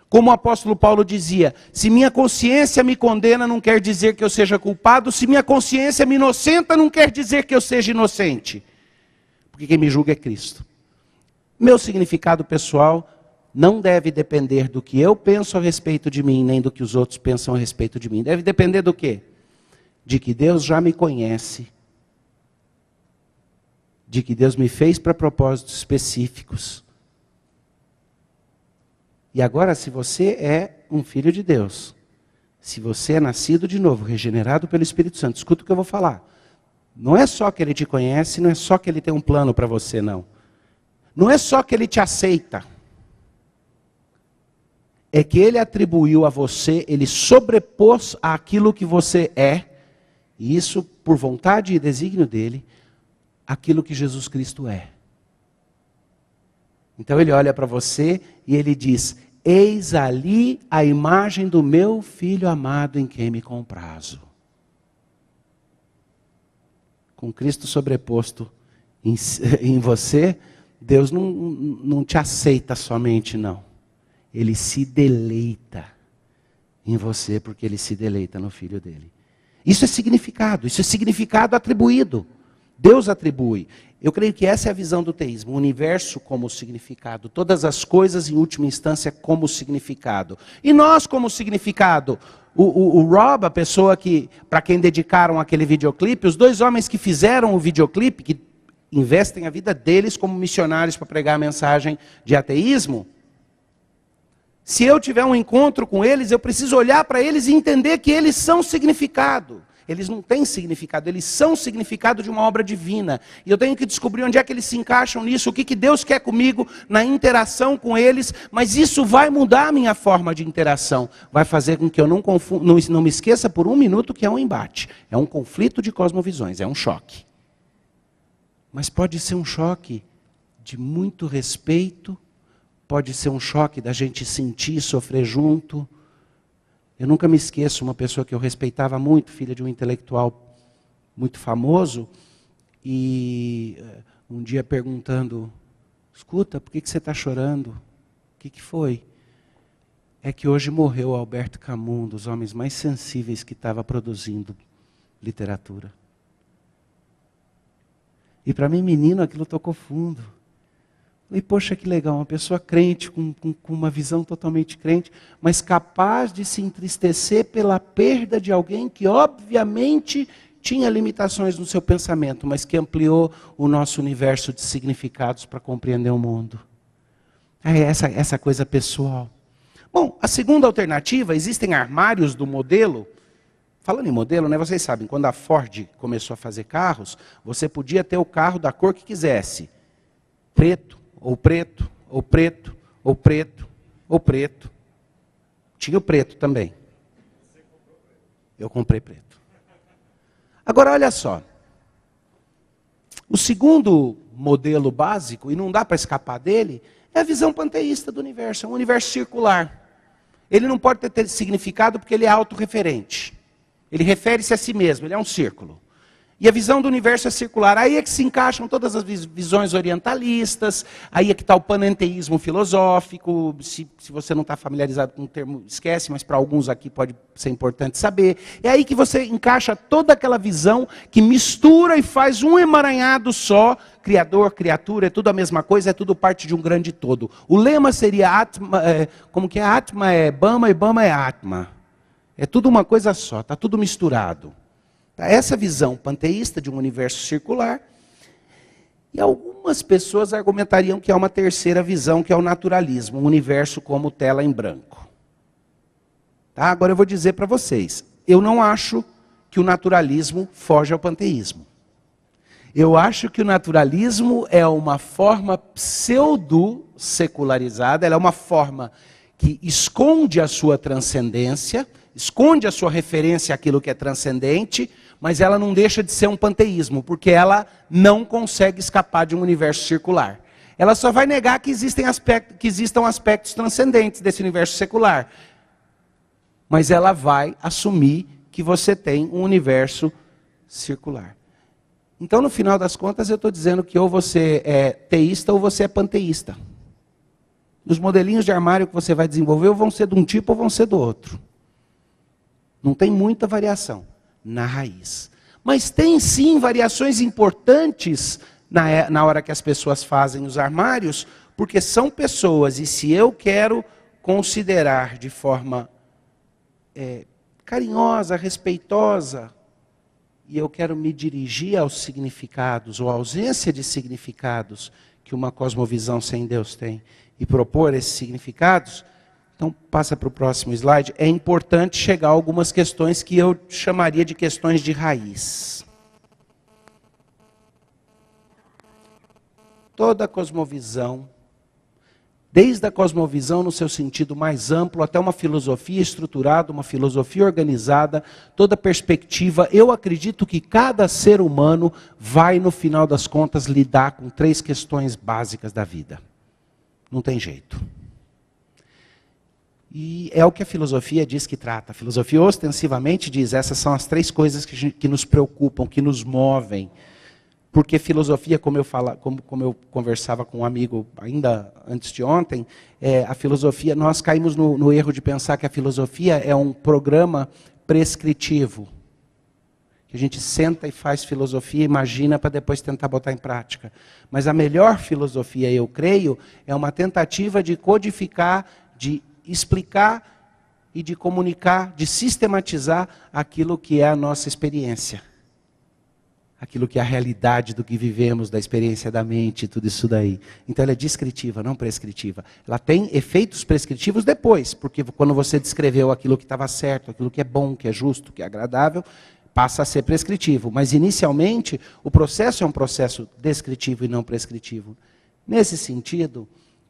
Como o apóstolo Paulo dizia, se minha consciência me condena, não quer dizer que eu seja culpado. Se minha consciência me inocenta, não quer dizer que eu seja inocente. Porque quem me julga é Cristo. Meu significado pessoal não deve depender do que eu penso a respeito de mim, nem do que os outros pensam a respeito de mim. Deve depender do quê? De que Deus já me conhece. De que Deus me fez para propósitos específicos. E agora, se você é um filho de Deus, se você é nascido de novo, regenerado pelo Espírito Santo, escuta o que eu vou falar. Não é só que Ele te conhece, não é só que Ele tem um plano para você, não. Não é só que Ele te aceita. É que Ele atribuiu a você, Ele sobrepôs àquilo que você é, e isso por vontade e desígnio dEle, aquilo que Jesus Cristo é. Então ele olha para você e ele diz: eis ali a imagem do meu filho amado em quem me comprazo. Com Cristo sobreposto em você, Deus não te aceita somente, não. Ele se deleita em você, porque Ele se deleita no Filho dele. Isso é significado atribuído. Deus atribui. Eu creio que essa é a visão do teísmo. O universo como significado. Todas as coisas, em última instância, como significado. E nós como significado. O Rob, a pessoa para quem dedicaram aquele videoclipe, os 2 homens que fizeram o videoclipe, que investem a vida deles como missionários para pregar a mensagem de ateísmo. Se eu tiver um encontro com eles, eu preciso olhar para eles e entender que eles são significado. Eles não têm significado, eles são significado de uma obra divina. E eu tenho que descobrir onde é que eles se encaixam nisso, o que Deus quer comigo na interação com eles. Mas isso vai mudar a minha forma de interação. Vai fazer com que eu não me esqueça por um minuto que é um embate. É um conflito de cosmovisões, é um choque. Mas pode ser um choque de muito respeito, pode ser um choque da gente sentir, sofrer junto. Eu nunca me esqueço, uma pessoa que eu respeitava muito, filha de um intelectual muito famoso, e um dia perguntando: escuta, por que você está chorando? O que foi? É que hoje morreu Alberto Camus, um dos homens mais sensíveis que estava produzindo literatura. E para mim, menino, aquilo tocou fundo. E poxa, que legal, uma pessoa crente, com uma visão totalmente crente, mas capaz de se entristecer pela perda de alguém que obviamente tinha limitações no seu pensamento, mas que ampliou o nosso universo de significados para compreender o mundo. É essa coisa pessoal. Bom, a segunda alternativa, existem armários do modelo. Falando em modelo, né, vocês sabem, quando a Ford começou a fazer carros, você podia ter o carro da cor que quisesse. Preto, ou preto, ou preto, ou preto, ou preto. Tinha o preto também. Eu comprei preto. Agora, olha só. O segundo modelo básico, e não dá para escapar dele, é a visão panteísta do universo. É um universo circular. Ele não pode ter significado porque ele é autorreferente. Ele refere-se a si mesmo, ele é um círculo. E a visão do universo é circular. Aí é que se encaixam todas as visões orientalistas, aí é que está o panenteísmo filosófico. Se você não está familiarizado com o termo, esquece, mas para alguns aqui pode ser importante saber. É aí que você encaixa toda aquela visão que mistura e faz um emaranhado só. Criador, criatura, é tudo a mesma coisa, é tudo parte de um grande todo. O lema seria Atma, como que é? Atma é Bama e Bama é Atma. É tudo uma coisa só, está tudo misturado. Essa visão panteísta de um universo circular. E algumas pessoas argumentariam que há uma terceira visão, que é o naturalismo, um universo como tela em branco. Tá? Agora eu vou dizer para vocês, eu não acho que o naturalismo foge ao panteísmo. Eu acho que o naturalismo é uma forma pseudo-secularizada, ela é uma forma que esconde a sua transcendência, esconde a sua referência àquilo que é transcendente, mas ela não deixa de ser um panteísmo, porque ela não consegue escapar de um universo circular. Ela só vai negar que existam aspectos transcendentes desse universo secular. Mas ela vai assumir que você tem um universo circular. Então, no final das contas, eu estou dizendo que ou você é teísta ou você é panteísta. Os modelinhos de armário que você vai desenvolver ou vão ser de um tipo ou vão ser do outro. Não tem muita variação na raiz. Mas tem sim variações importantes na hora que as pessoas fazem os armários, porque são pessoas, e se eu quero considerar de forma carinhosa, respeitosa, e eu quero me dirigir aos significados, ou à ausência de significados que uma cosmovisão sem Deus tem, e propor esses significados, então passa para o próximo slide, é importante chegar a algumas questões que eu chamaria de questões de raiz. Toda cosmovisão, desde a cosmovisão no seu sentido mais amplo, até uma filosofia estruturada, uma filosofia organizada, toda perspectiva, eu acredito que cada ser humano vai, no final das contas, lidar com 3 questões básicas da vida. Não tem jeito. E é o que a filosofia diz que trata. A filosofia ostensivamente diz, essas são as 3 coisas que nos preocupam, que nos movem. Porque filosofia, como eu conversava com um amigo ainda antes de ontem, a filosofia, nós caímos no erro de pensar que a filosofia é um programa prescritivo. Que a gente senta e faz filosofia, imagina para depois tentar botar em prática. Mas a melhor filosofia, eu creio, é uma tentativa de codificar, de explicar e de comunicar, de sistematizar aquilo que é a nossa experiência. Aquilo que é a realidade do que vivemos, da experiência da mente, tudo isso daí. Então ela é descritiva, não prescritiva. Ela tem efeitos prescritivos depois, porque quando você descreveu aquilo que estava certo, aquilo que é bom, que é justo, que é agradável, passa a ser prescritivo. Mas inicialmente, o processo é um processo descritivo e não prescritivo. Nesse sentido,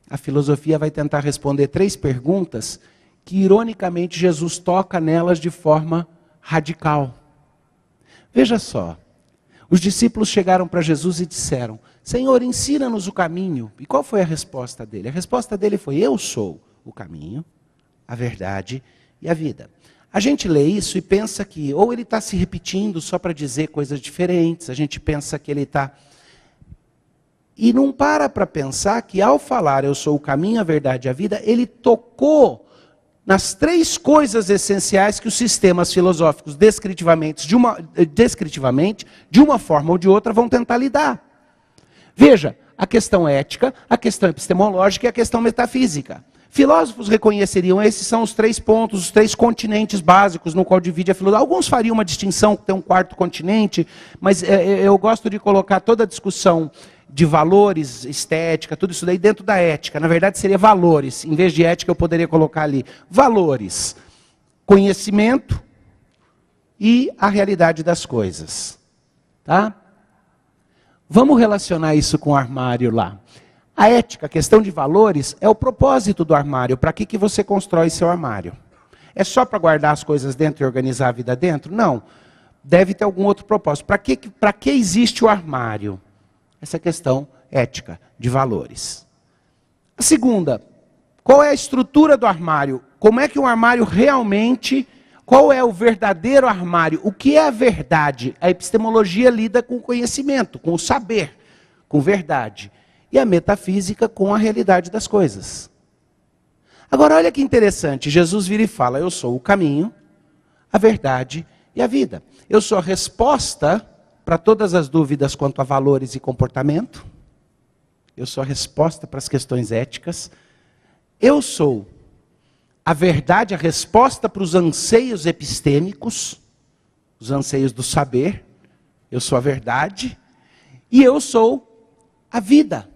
a filosofia vai tentar responder 3 perguntas que, ironicamente, Jesus toca nelas de forma radical. Veja só, os discípulos chegaram para Jesus e disseram, Senhor, ensina-nos o caminho. E qual foi a resposta dele? A resposta dele foi, eu sou o caminho, a verdade e a vida. A gente lê isso e pensa que ou ele está se repetindo só para dizer coisas diferentes, a gente pensa que ele está... E não para pensar que ao falar eu sou o caminho, a verdade e a vida, ele tocou nas 3 coisas essenciais que os sistemas filosóficos descritivamente, de uma forma ou de outra, vão tentar lidar. Veja, a questão ética, a questão epistemológica e a questão metafísica. Filósofos reconheceriam, esses são os 3 pontos, os 3 continentes básicos no qual divide a filosofia. Alguns fariam uma distinção, que tem um 4º continente, mas eu gosto de colocar toda a discussão de valores, estética, tudo isso daí dentro da ética. Na verdade seria valores, em vez de ética eu poderia colocar ali valores, conhecimento e a realidade das coisas. Tá? Vamos relacionar isso com o armário lá. A ética, a questão de valores, é o propósito do armário. Para que você constrói seu armário? É só para guardar as coisas dentro e organizar a vida dentro? Não. Deve ter algum outro propósito. Para que existe o armário? Essa questão ética, de valores. A segunda, qual é a estrutura do armário? Como é que um armário realmente... Qual é o verdadeiro armário? O que é a verdade? A epistemologia lida com o conhecimento, com o saber, com verdade. E a metafísica com a realidade das coisas. Agora, olha que interessante. Jesus vira e fala, eu sou o caminho, a verdade e a vida. Eu sou a resposta para todas as dúvidas quanto a valores e comportamento. Eu sou a resposta para as questões éticas. Eu sou a verdade, a resposta para os anseios epistêmicos, os anseios do saber. Eu sou a verdade. E eu sou a vida.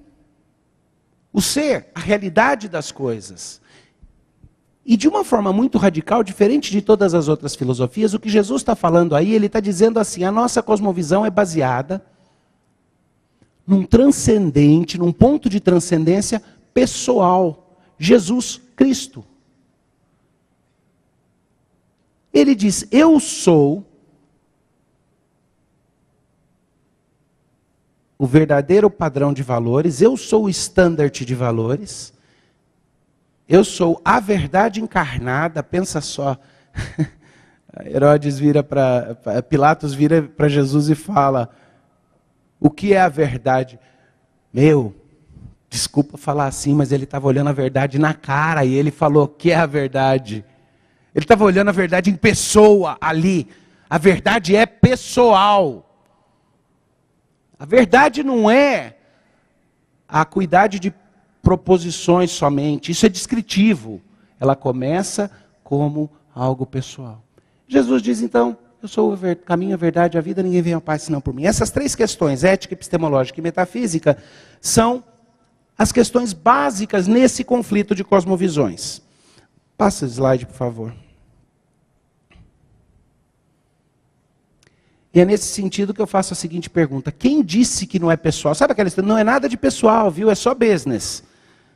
O ser, a realidade das coisas. E de uma forma muito radical, diferente de todas as outras filosofias, o que Jesus está falando aí, ele está dizendo assim, a nossa cosmovisão é baseada num transcendente, num ponto de transcendência pessoal, Jesus Cristo. Ele diz, eu sou o verdadeiro padrão de valores, eu sou o standard de valores, eu sou a verdade encarnada, pensa só. Pilatos vira para Jesus e fala, o que é a verdade? Desculpa falar assim, mas ele estava olhando a verdade na cara e ele falou, o que é a verdade? Ele estava olhando a verdade em pessoa ali. A verdade é pessoal. A verdade não é a acuidade de proposições somente. Isso é descritivo. Ela começa como algo pessoal. Jesus diz então, eu sou o caminho, a verdade, a vida, ninguém vem ao Pai senão por mim. Essas 3 questões, ética, epistemológica e metafísica, são as questões básicas nesse conflito de cosmovisões. Passa o slide, por favor. E é nesse sentido que eu faço a seguinte pergunta. Quem disse que não é pessoal? Sabe aquela história? Não é nada de pessoal, viu? É só business.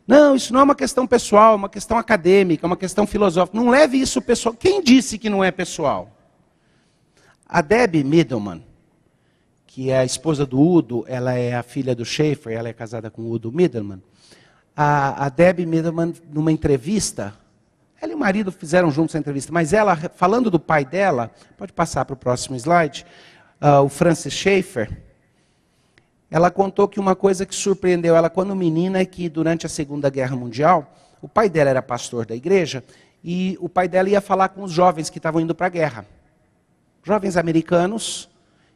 Não, isso não é uma questão pessoal, é uma questão acadêmica, é uma questão filosófica. Não leve isso pessoal. Quem disse que não é pessoal? A Debbie Middleman, que é a esposa do Udo, ela é a filha do Schaefer, ela é casada com o Udo Middleman. a Debbie Middleman, numa entrevista, ela e o marido fizeram juntos a entrevista, mas ela, falando do pai dela, pode passar para o próximo slide, o Francis Schaeffer, ela contou que uma coisa que surpreendeu ela quando menina é que durante a Segunda Guerra Mundial, o pai dela era pastor da igreja, e o pai dela ia falar com os jovens que estavam indo para a guerra. Jovens americanos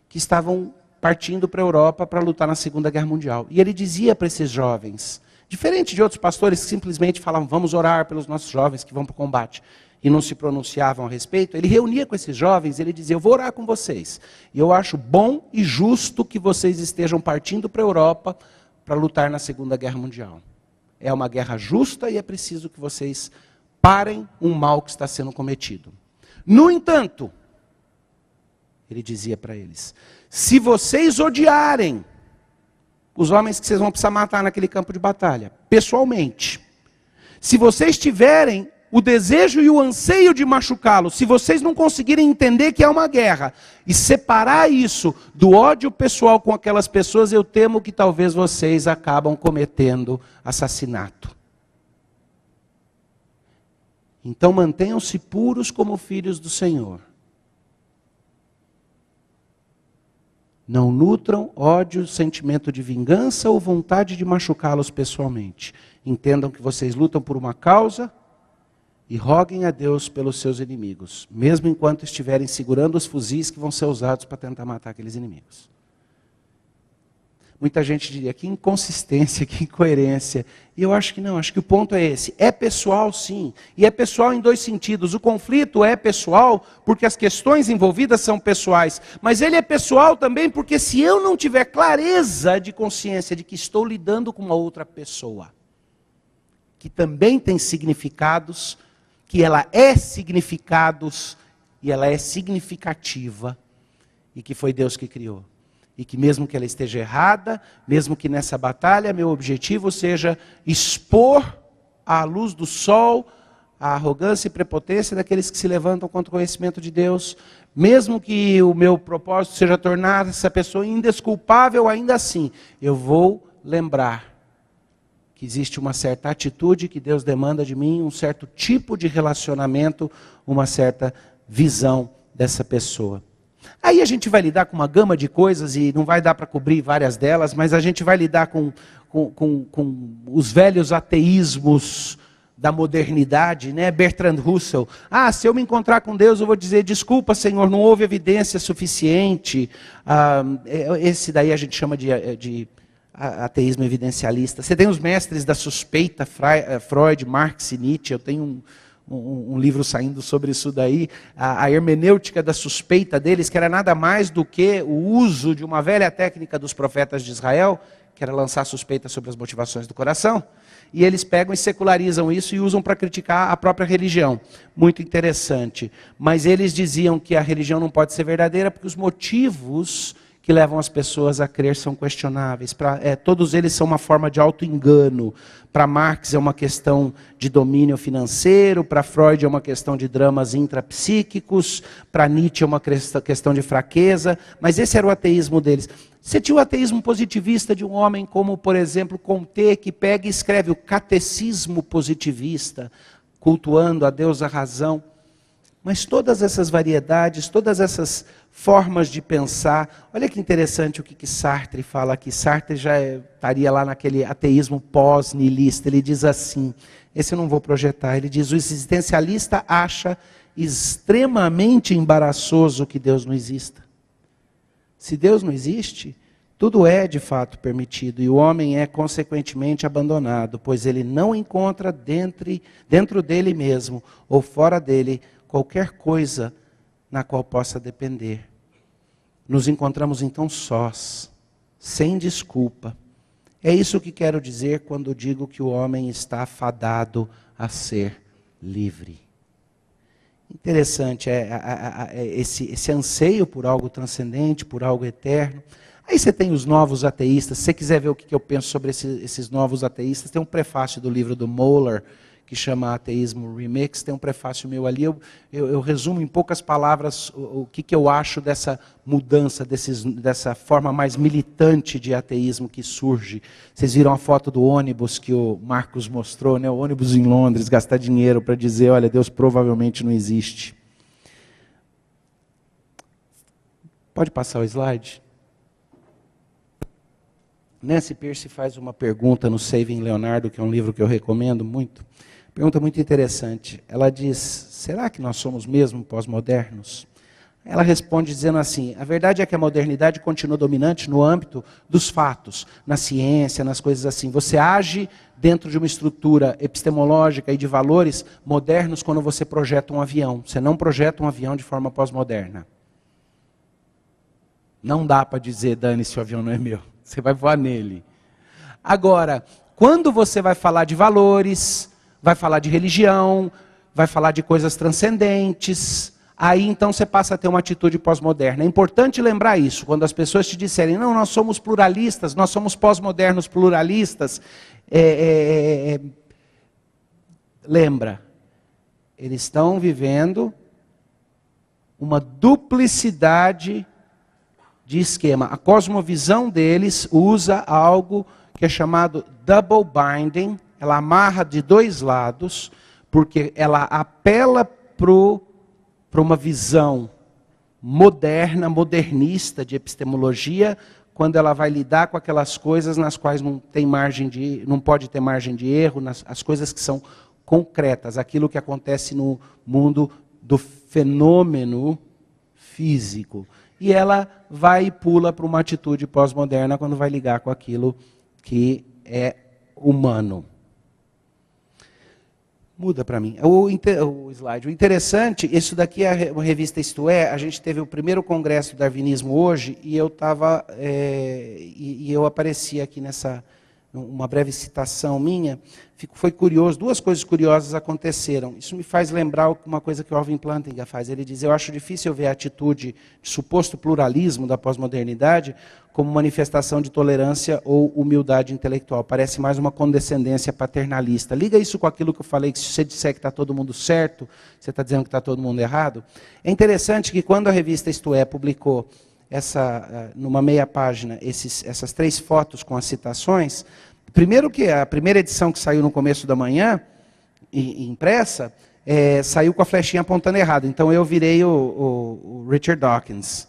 que estavam partindo para a Europa para lutar na Segunda Guerra Mundial. E ele dizia para esses jovens, diferente de outros pastores que simplesmente falavam, vamos orar pelos nossos jovens que vão para o combate, e não se pronunciavam a respeito, ele reunia com esses jovens, ele dizia, eu vou orar com vocês, e eu acho bom e justo que vocês estejam partindo para a Europa para lutar na Segunda Guerra Mundial. É uma guerra justa e é preciso que vocês parem um mal que está sendo cometido. No entanto, ele dizia para eles, se vocês odiarem os homens que vocês vão precisar matar naquele campo de batalha, pessoalmente, se vocês tiverem o desejo e o anseio de machucá-los, se vocês não conseguirem entender que é uma guerra, e separar isso do ódio pessoal com aquelas pessoas, eu temo que talvez vocês acabam cometendo assassinato. Então mantenham-se puros como filhos do Senhor. Não nutram ódio, sentimento de vingança ou vontade de machucá-los pessoalmente. Entendam que vocês lutam por uma causa e roguem a Deus pelos seus inimigos, mesmo enquanto estiverem segurando os fuzis que vão ser usados para tentar matar aqueles inimigos. Muita gente diria, que inconsistência, que incoerência. E eu acho que não, acho que o ponto é esse. É pessoal, sim. E é pessoal em dois sentidos. O conflito é pessoal porque as questões envolvidas são pessoais. Mas ele é pessoal também porque se eu não tiver clareza de consciência de que estou lidando com uma outra pessoa, que também tem significados, que ela é significados e ela é significativa e que foi Deus que criou. E que mesmo que ela esteja errada, mesmo que nessa batalha meu objetivo seja expor à luz do sol a arrogância e prepotência daqueles que se levantam contra o conhecimento de Deus, mesmo que o meu propósito seja tornar essa pessoa indesculpável, ainda assim, eu vou lembrar que existe uma certa atitude que Deus demanda de mim, um certo tipo de relacionamento, uma certa visão dessa pessoa. Aí a gente vai lidar com uma gama de coisas, e não vai dar para cobrir várias delas, mas a gente vai lidar com os velhos ateísmos da modernidade, né? Bertrand Russell. Se eu me encontrar com Deus, eu vou dizer, desculpa, Senhor, não houve evidência suficiente. Esse daí a gente chama de ateísmo evidencialista. Você tem os mestres da suspeita, Freud, Marx e Nietzsche. Eu tenho um livro saindo sobre isso daí, a hermenêutica da suspeita deles, que era nada mais do que o uso de uma velha técnica dos profetas de Israel, que era lançar suspeita sobre as motivações do coração, e eles pegam e secularizam isso e usam para criticar a própria religião. Muito interessante. Mas eles diziam que a religião não pode ser verdadeira porque os motivos que levam as pessoas a crer são questionáveis. Todos eles são uma forma de auto-engano. Para Marx é uma questão de domínio financeiro, para Freud é uma questão de dramas intrapsíquicos, para Nietzsche é uma questão de fraqueza, mas esse era o ateísmo deles. Você tinha o ateísmo positivista de um homem como, por exemplo, Comte, que pega e escreve o catecismo positivista, cultuando a Deus a razão. Mas todas essas variedades, todas essas formas de pensar, olha que interessante o que Sartre fala aqui. Sartre já estaria lá naquele ateísmo pós-nihilista. Ele diz assim, esse eu não vou projetar, ele diz, o existencialista acha extremamente embaraçoso que Deus não exista. Se Deus não existe, tudo é de fato permitido e o homem é consequentemente abandonado, pois ele não encontra dentro dele mesmo ou fora dele qualquer coisa na qual possa depender. Nos encontramos então sós, sem desculpa. É isso que quero dizer quando digo que o homem está fadado a ser livre. Interessante esse anseio por algo transcendente, por algo eterno. Aí você tem os novos ateístas. Se você quiser ver o que eu penso sobre esses novos ateístas, tem um prefácio do livro do Moeller, que chama Ateísmo Remix, tem um prefácio meu ali, eu resumo em poucas palavras o que eu acho dessa mudança, dessa forma mais militante de ateísmo que surge. Vocês viram a foto do ônibus que o Marcos mostrou, né? O ônibus em Londres, gastar dinheiro para dizer, olha, Deus provavelmente não existe. Pode passar o slide? Nancy Pierce faz uma pergunta no Saving Leonardo, que é um livro que eu recomendo muito. Pergunta muito interessante. Ela diz, será que nós somos mesmo pós-modernos? Ela responde dizendo assim, a verdade é que a modernidade continua dominante no âmbito dos fatos, na ciência, nas coisas assim. Você age dentro de uma estrutura epistemológica e de valores modernos quando você projeta um avião. Você não projeta um avião de forma pós-moderna. Não dá para dizer, dane-se, o avião não é meu. Você vai voar nele. Agora, quando você vai falar de valores, vai falar de religião, vai falar de coisas transcendentes, aí então você passa a ter uma atitude pós-moderna. É importante lembrar isso. Quando as pessoas te disserem, não, nós somos pluralistas, nós somos pós-modernos pluralistas, lembra, eles estão vivendo uma duplicidade de esquema. A cosmovisão deles usa algo que é chamado double binding. Ela amarra de dois lados, porque ela apela para uma visão moderna, modernista de epistemologia, quando ela vai lidar com aquelas coisas nas quais não pode ter margem de erro, as coisas que são concretas, aquilo que acontece no mundo do fenômeno físico. E ela vai e pula para uma atitude pós-moderna quando vai ligar com aquilo que é humano. Muda para mim. O slide. O interessante, isso daqui é a revista Isto É, a gente teve o primeiro congresso do darwinismo hoje, e eu apareci aqui nessa, uma breve citação minha. Foi curioso, duas coisas curiosas aconteceram. Isso me faz lembrar uma coisa que o Alvin Plantinga faz. Ele diz, eu acho difícil ver a atitude de suposto pluralismo da pós-modernidade como manifestação de tolerância ou humildade intelectual. Parece mais uma condescendência paternalista. Liga isso com aquilo que eu falei, que se você disser que está todo mundo certo, você está dizendo que está todo mundo errado. É interessante que quando a revista Isto É publicou numa meia página essas 3 fotos com as citações, primeiro que a primeira edição que saiu no começo da manhã, impressa, saiu com a flechinha apontando errado. Então eu virei o Richard Dawkins.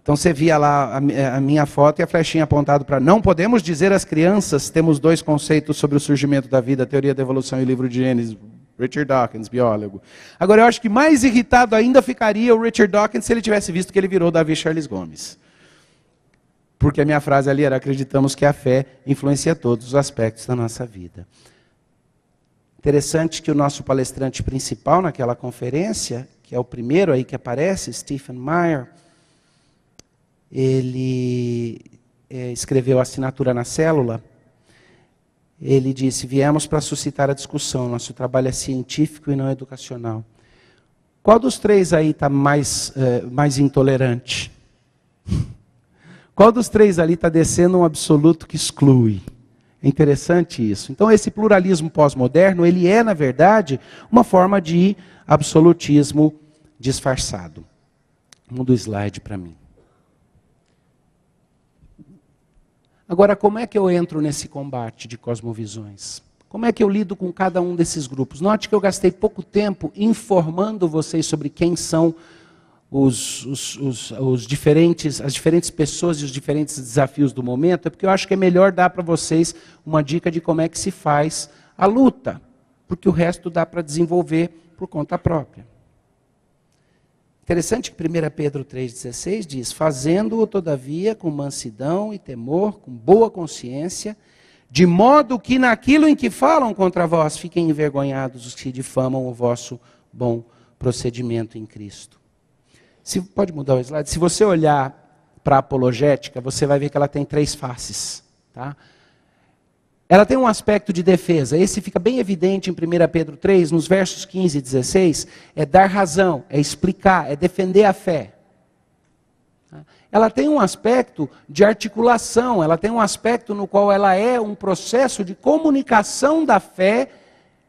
Então você via lá a minha foto e a flechinha apontada para não podemos dizer às crianças, temos 2 conceitos sobre o surgimento da vida, a teoria da evolução e o livro de Gênesis. Richard Dawkins, biólogo. Agora eu acho que mais irritado ainda ficaria o Richard Dawkins se ele tivesse visto que ele virou Davi Charles Gomes. Porque a minha frase ali era, acreditamos que a fé influencia todos os aspectos da nossa vida. Interessante que o nosso palestrante principal naquela conferência, que é o primeiro aí que aparece, Stephen Meyer, ele escreveu a Assinatura na Célula. Ele disse, viemos para suscitar a discussão, nosso trabalho é científico e não educacional. Qual dos 3 aí está mais intolerante? Qual dos 3 ali está descendo um absoluto que exclui? É interessante isso. Então esse pluralismo pós-moderno, ele é, na verdade, uma forma de absolutismo disfarçado. Muda o slide para mim. Agora, como é que eu entro nesse combate de cosmovisões? Como é que eu lido com cada um desses grupos? Note que eu gastei pouco tempo informando vocês sobre quem são as diferentes pessoas e os diferentes desafios do momento, é porque eu acho que é melhor dar para vocês uma dica de como é que se faz a luta, porque o resto dá para desenvolver por conta própria. Interessante que 1 Pedro 3,16 diz, fazendo-o todavia com mansidão e temor, com boa consciência, de modo que naquilo em que falam contra vós, fiquem envergonhados os que difamam o vosso bom procedimento em Cristo. Pode mudar o slide? Se você olhar para a apologética, você vai ver que ela tem 3 faces. Tá? Ela tem um aspecto de defesa. Esse fica bem evidente em 1 Pedro 3, nos versos 15 e 16. É dar razão, é explicar, é defender a fé. Ela tem um aspecto de articulação, ela tem um aspecto no qual ela é um processo de comunicação da fé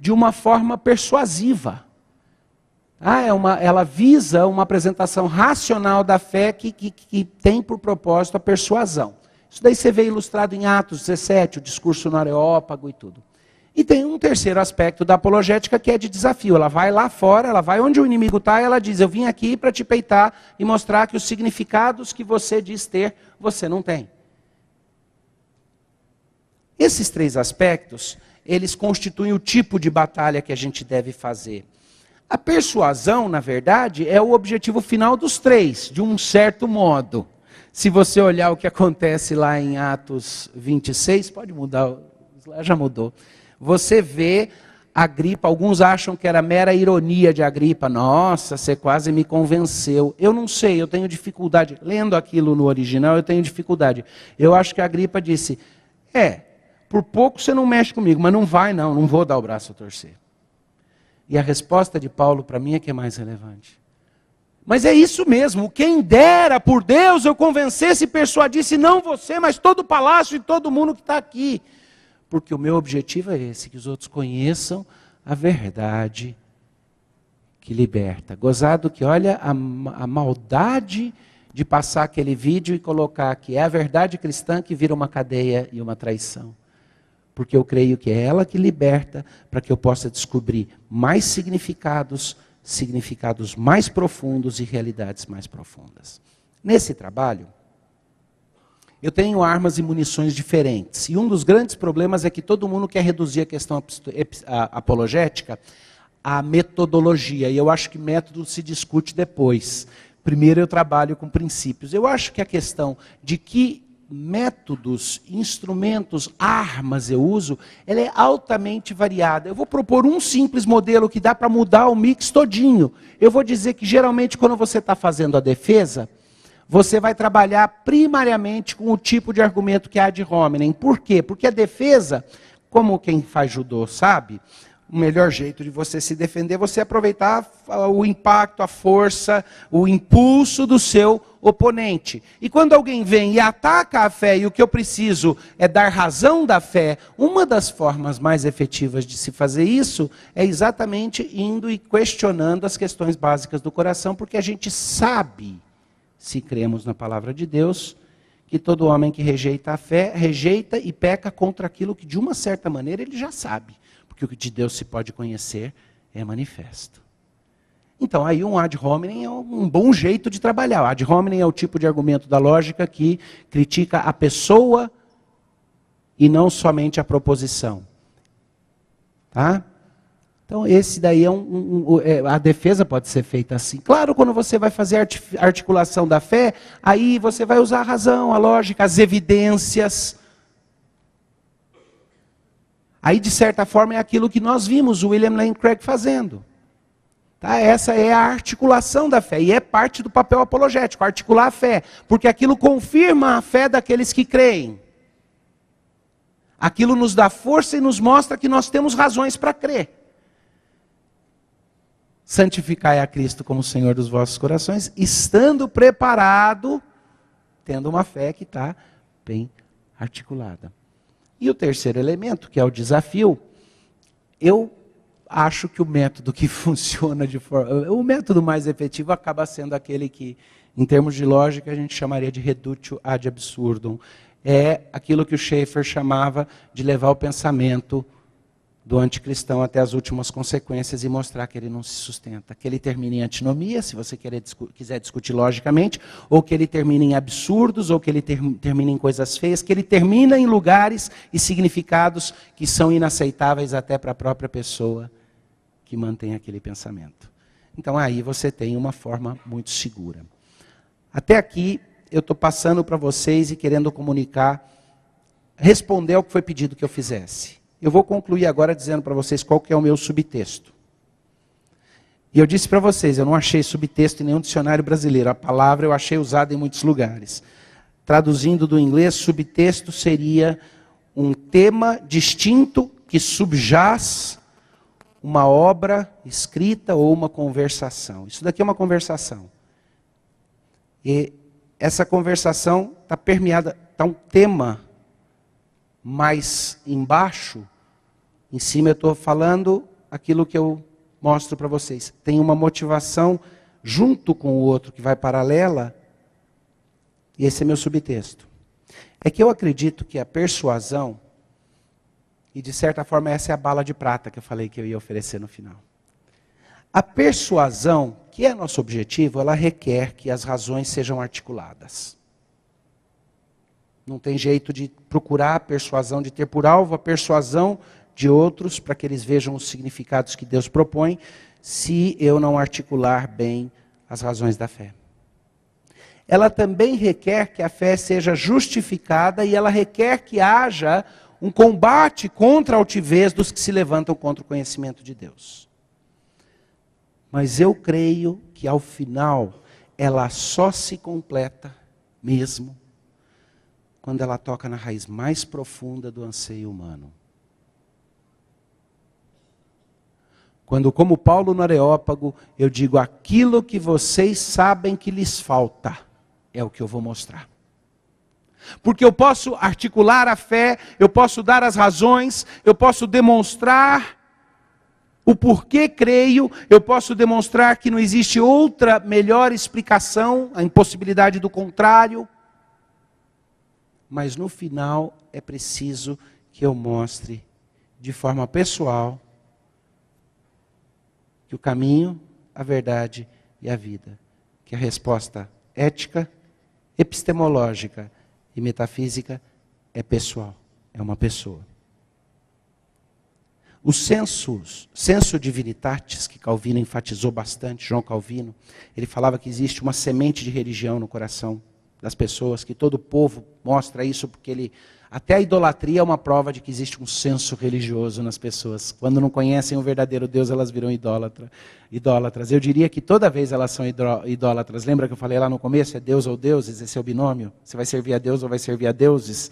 de uma forma persuasiva. Ela visa uma apresentação racional da fé que tem por propósito a persuasão. Isso daí você vê ilustrado em Atos 17, o discurso no Areópago e tudo. E tem um terceiro aspecto da apologética que é de desafio. Ela vai lá fora, ela vai onde o inimigo está e ela diz, eu vim aqui para te peitar e mostrar que os significados que você diz ter, você não tem. Esses três aspectos, eles constituem o tipo de batalha que a gente deve fazer. A persuasão, na verdade, é o objetivo final dos três, de um certo modo. Se você olhar o que acontece lá em Atos 26, pode mudar, já mudou. Você vê Agripa, alguns acham que era mera ironia de Agripa. Nossa, você quase me convenceu. Eu não sei, eu tenho dificuldade. Lendo aquilo no original, eu tenho dificuldade. Eu acho que Agripa disse, por pouco você não mexe comigo, mas não vai não vou dar o braço a torcer. E a resposta de Paulo para mim é que é mais relevante. Mas é isso mesmo, quem dera por Deus eu convencesse e persuadisse não você, mas todo o palácio e todo mundo que está aqui. Porque o meu objetivo é esse, que os outros conheçam a verdade que liberta. Gozado que olha a maldade de passar aquele vídeo e colocar que é a verdade cristã que vira uma cadeia e uma traição. Porque eu creio que é ela que liberta para que eu possa descobrir mais significados mais profundos e realidades mais profundas. Nesse trabalho, eu tenho armas e munições diferentes. E um dos grandes problemas é que todo mundo quer reduzir a questão apologética à metodologia. E eu acho que método se discute depois. Primeiro eu trabalho com princípios. Eu acho que a questão de que métodos, instrumentos, armas eu uso, ela é altamente variada. Eu vou propor um simples modelo que dá para mudar o mix todinho. Eu vou dizer que geralmente quando você está fazendo a defesa, você vai trabalhar primariamente com o tipo de argumento que é ad hominem. Por quê? Porque a defesa, como quem faz judô sabe, o melhor jeito de você se defender é você aproveitar o impacto, a força, o impulso do seu oponente. E quando alguém vem e ataca a fé, e o que eu preciso é dar razão da fé, uma das formas mais efetivas de se fazer isso é exatamente indo e questionando as questões básicas do coração, porque a gente sabe, se cremos na palavra de Deus, que todo homem que rejeita a fé, rejeita e peca contra aquilo que de uma certa maneira ele já sabe. Porque o que de Deus se pode conhecer é manifesto. Então, aí um ad hominem é um bom jeito de trabalhar. O ad hominem é o tipo de argumento da lógica que critica a pessoa e não somente a proposição. Tá? Então, esse daí a defesa pode ser feita assim. Claro, quando você vai fazer a articulação da fé, aí você vai usar a razão, a lógica, as evidências. Aí, de certa forma, é aquilo que nós vimos o William Lane Craig fazendo. Tá? Essa é a articulação da fé, e é parte do papel apologético, articular a fé, porque aquilo confirma a fé daqueles que creem. Aquilo nos dá força e nos mostra que nós temos razões para crer. Santificai a Cristo como Senhor dos vossos corações, estando preparado, tendo uma fé que está bem articulada. E o terceiro elemento, que é o desafio, eu acho que o método que funciona o método mais efetivo acaba sendo aquele que, em termos de lógica, a gente chamaria de reductio ad absurdum. É aquilo que o Schaeffer chamava de levar o pensamento do anticristão até as últimas consequências e mostrar que ele não se sustenta. Que ele termine em antinomia, se você quiser discutir logicamente, ou que ele termine em absurdos, ou que ele termine em coisas feias, que ele termina em lugares e significados que são inaceitáveis até para a própria pessoa que mantém aquele pensamento. Então aí você tem uma forma muito segura. Até aqui eu estou passando para vocês e querendo comunicar, responder ao que foi pedido que eu fizesse. Eu vou concluir agora dizendo para vocês qual que é o meu subtexto. E eu disse para vocês, eu não achei subtexto em nenhum dicionário brasileiro. A palavra eu achei usada em muitos lugares. Traduzindo do inglês, subtexto seria um tema distinto que subjaz uma obra escrita ou uma conversação. Isso daqui é uma conversação. E essa conversação está permeada, está um tema mais embaixo. Em cima eu estou falando aquilo que eu mostro para vocês. Tem uma motivação junto com o outro que vai paralela, e esse é meu subtexto. É que eu acredito que a persuasão, e de certa forma essa é a bala de prata que eu falei que eu ia oferecer no final. A persuasão, que é nosso objetivo, ela requer que as razões sejam articuladas. Não tem jeito de procurar a persuasão, de ter por alvo a persuasão de outros, para que eles vejam os significados que Deus propõe, se eu não articular bem as razões da fé. Ela também requer que a fé seja justificada e ela requer que haja um combate contra a altivez dos que se levantam contra o conhecimento de Deus. Mas eu creio que ao final ela só se completa mesmo quando ela toca na raiz mais profunda do anseio humano. Quando, como Paulo no Areópago, eu digo, aquilo que vocês sabem que lhes falta, é o que eu vou mostrar. Porque eu posso articular a fé, eu posso dar as razões, eu posso demonstrar o porquê creio, eu posso demonstrar que não existe outra melhor explicação, a impossibilidade do contrário. Mas no final é preciso que eu mostre de forma pessoal que o caminho, a verdade e a vida, que a resposta ética, epistemológica e metafísica é pessoal, é uma pessoa. O senso divinitatis, que Calvino enfatizou bastante, João Calvino, ele falava que existe uma semente de religião no coração das pessoas, que todo povo mostra isso, porque até a idolatria é uma prova de que existe um senso religioso nas pessoas. Quando não conhecem o verdadeiro Deus, elas viram idólatras. Eu diria que toda vez elas são idólatras. Lembra que eu falei lá no começo? É Deus ou deuses, esse é o binômio. Você vai servir a Deus ou vai servir a deuses?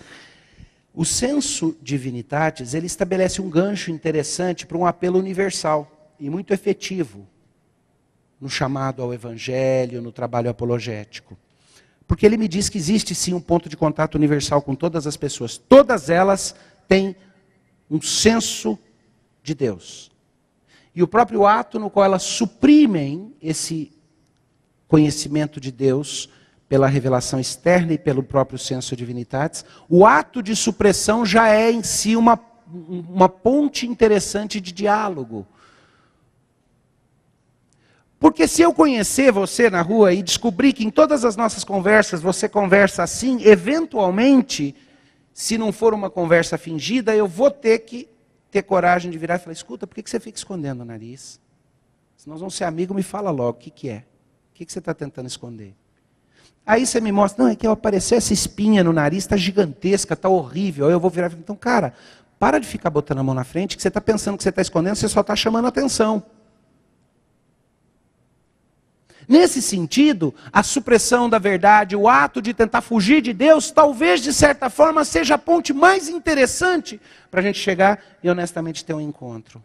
O senso divinitatis, ele estabelece um gancho interessante para um apelo universal e muito efetivo no chamado ao evangelho, no trabalho apologético. Porque ele me diz que existe sim um ponto de contato universal com todas as pessoas. Todas elas têm um senso de Deus. E o próprio ato no qual elas suprimem esse conhecimento de Deus pela revelação externa e pelo próprio senso divinitatis, o ato de supressão já é em si uma ponte interessante de diálogo. Porque se eu conhecer você na rua e descobrir que em todas as nossas conversas você conversa assim, eventualmente, se não for uma conversa fingida, eu vou ter que ter coragem de virar e falar, escuta, por que você fica escondendo o nariz? Se nós vamos ser amigos, me fala logo, o que é? O que você está tentando esconder? Aí você me mostra, não, é que apareceu essa espinha no nariz, está gigantesca, está horrível. Aí eu vou virar e falar, então cara, para de ficar botando a mão na frente, que você está pensando que você está escondendo, você só está chamando a atenção. Nesse sentido, a supressão da verdade, o ato de tentar fugir de Deus, talvez de certa forma seja a ponte mais interessante para a gente chegar e honestamente ter um encontro.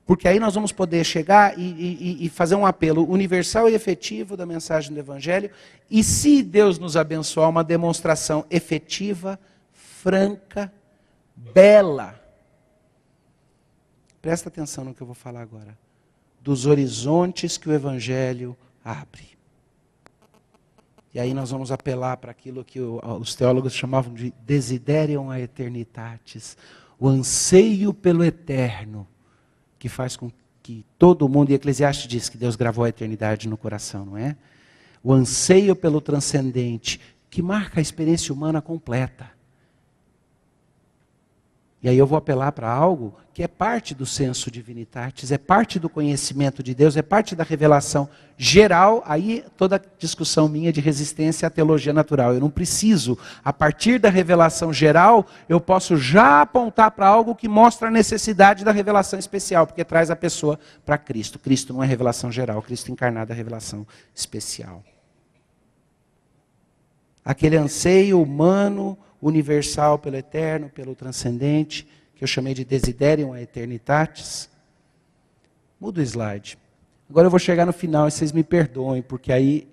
Porque aí nós vamos poder chegar e fazer um apelo universal e efetivo da mensagem do Evangelho, e se Deus nos abençoar, uma demonstração efetiva, franca, bela. Presta atenção no que eu vou falar agora. Dos horizontes que o Evangelho abre. E aí nós vamos apelar para aquilo que os teólogos chamavam de desiderium aeternitatis, o anseio pelo eterno, que faz com que todo mundo, e Eclesiastes diz que Deus gravou a eternidade no coração, não é? O anseio pelo transcendente, que marca a experiência humana completa. E aí eu vou apelar para algo que é parte do senso divinitatis, é parte do conhecimento de Deus, é parte da revelação geral. Aí toda a discussão minha de resistência à teologia natural. Eu não preciso, a partir da revelação geral, eu posso já apontar para algo que mostra a necessidade da revelação especial, porque traz a pessoa para Cristo. Cristo não é revelação geral, Cristo encarnado é revelação especial. Aquele anseio humano, universal pelo eterno, pelo transcendente, que eu chamei de desiderium aeternitatis. Muda o slide. Agora eu vou chegar no final e vocês me perdoem, porque aí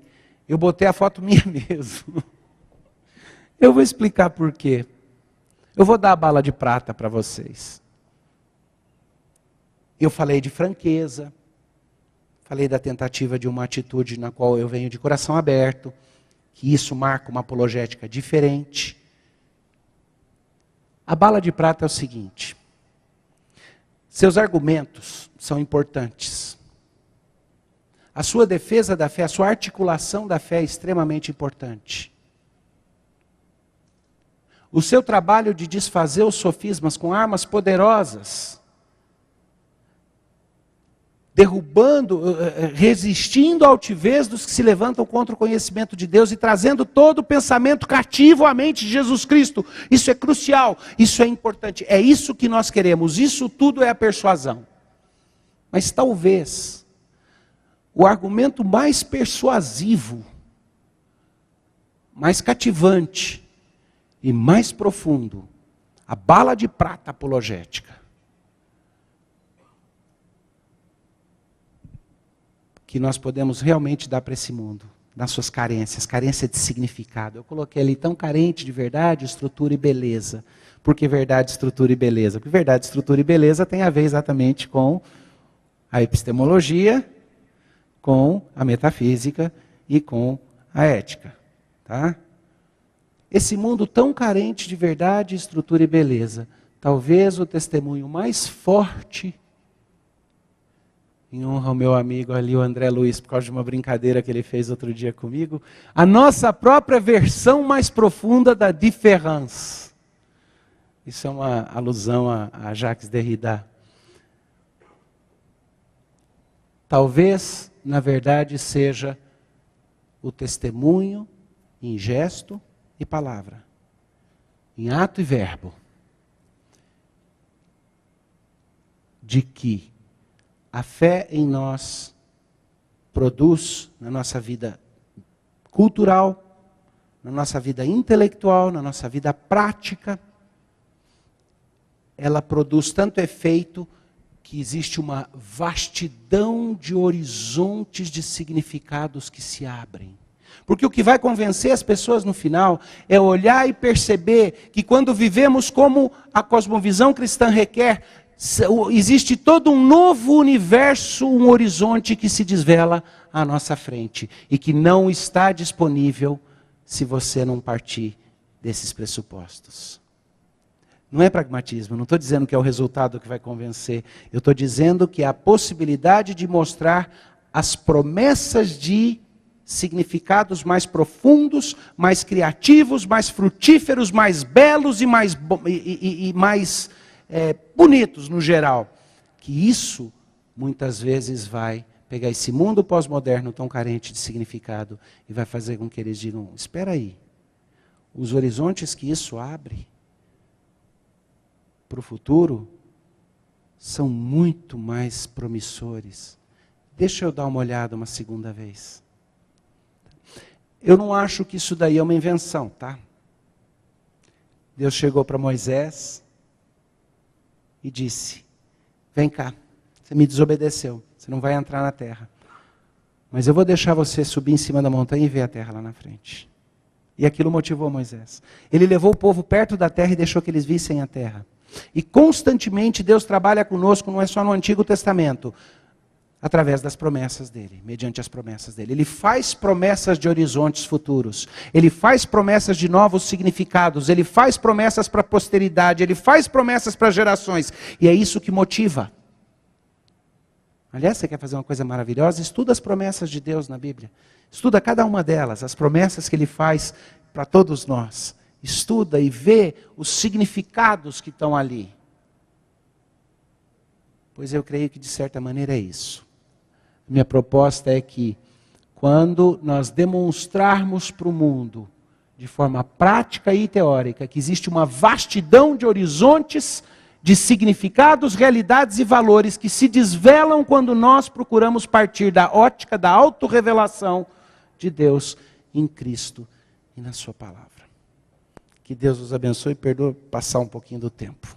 eu botei a foto minha mesmo. Eu vou explicar por quê. Eu vou dar a bala de prata para vocês. Eu falei de franqueza, falei da tentativa de uma atitude na qual eu venho de coração aberto, que isso marca uma apologética diferente. A bala de prata é o seguinte: seus argumentos são importantes. A sua defesa da fé, a sua articulação da fé é extremamente importante. O seu trabalho de desfazer os sofismas com armas poderosas, derrubando, resistindo à altivez dos que se levantam contra o conhecimento de Deus e trazendo todo o pensamento cativo à mente de Jesus Cristo. Isso é crucial, isso é importante, é isso que nós queremos, isso tudo é a persuasão. Mas talvez o argumento mais persuasivo, mais cativante e mais profundo, a bala de prata apologética, que nós podemos realmente dar para esse mundo, nas suas carências, carência de significado. Eu coloquei ali tão carente de verdade, estrutura e beleza. Por que verdade, estrutura e beleza? Porque verdade, estrutura e beleza tem a ver exatamente com a epistemologia, com a metafísica e com a ética. Tá? Esse mundo tão carente de verdade, estrutura e beleza, talvez o testemunho mais forte, em honra ao meu amigo ali, o André Luiz, por causa de uma brincadeira que ele fez outro dia comigo, a nossa própria versão mais profunda da différence. Isso é uma alusão a Jacques Derrida. Talvez, na verdade, seja o testemunho em gesto e palavra, em ato e verbo, de que a fé em nós produz na nossa vida cultural, na nossa vida intelectual, na nossa vida prática, ela produz tanto efeito que existe uma vastidão de horizontes de significados que se abrem. Porque o que vai convencer as pessoas no final é olhar e perceber que quando vivemos como a cosmovisão cristã requer, existe todo um novo universo, um horizonte que se desvela à nossa frente e que não está disponível se você não partir desses pressupostos. Não é pragmatismo, não estou dizendo que é o resultado que vai convencer, eu estou dizendo que é a possibilidade de mostrar as promessas de significados mais profundos, mais criativos, mais frutíferos, mais belos e mais bonitos no geral. Que isso, muitas vezes, vai pegar esse mundo pós-moderno tão carente de significado e vai fazer com que eles digam, espera aí, os horizontes que isso abre para o futuro são muito mais promissores. Deixa eu dar uma olhada uma segunda vez. Eu não acho que isso daí é uma invenção, tá? Deus chegou para Moisés e disse, vem cá, você me desobedeceu, você não vai entrar na terra. Mas eu vou deixar você subir em cima da montanha e ver a terra lá na frente. E aquilo motivou Moisés. Ele levou o povo perto da terra e deixou que eles vissem a terra. E constantemente Deus trabalha conosco, não é só no Antigo Testamento, através das promessas dele, mediante as promessas dele. Ele faz promessas de horizontes futuros, ele faz promessas de novos significados, ele faz promessas para a posteridade, ele faz promessas para gerações, e é isso que motiva. Aliás, você quer fazer uma coisa maravilhosa? Estuda as promessas de Deus na Bíblia, estuda cada uma delas, as promessas que ele faz para todos nós. Estuda e vê os significados que estão ali. Pois eu creio que de certa maneira é isso. Minha proposta é que quando nós demonstrarmos para o mundo, de forma prática e teórica, que existe uma vastidão de horizontes, de significados, realidades e valores que se desvelam quando nós procuramos partir da ótica da autorrevelação de Deus em Cristo e na sua palavra. Que Deus os abençoe e perdoe passar um pouquinho do tempo.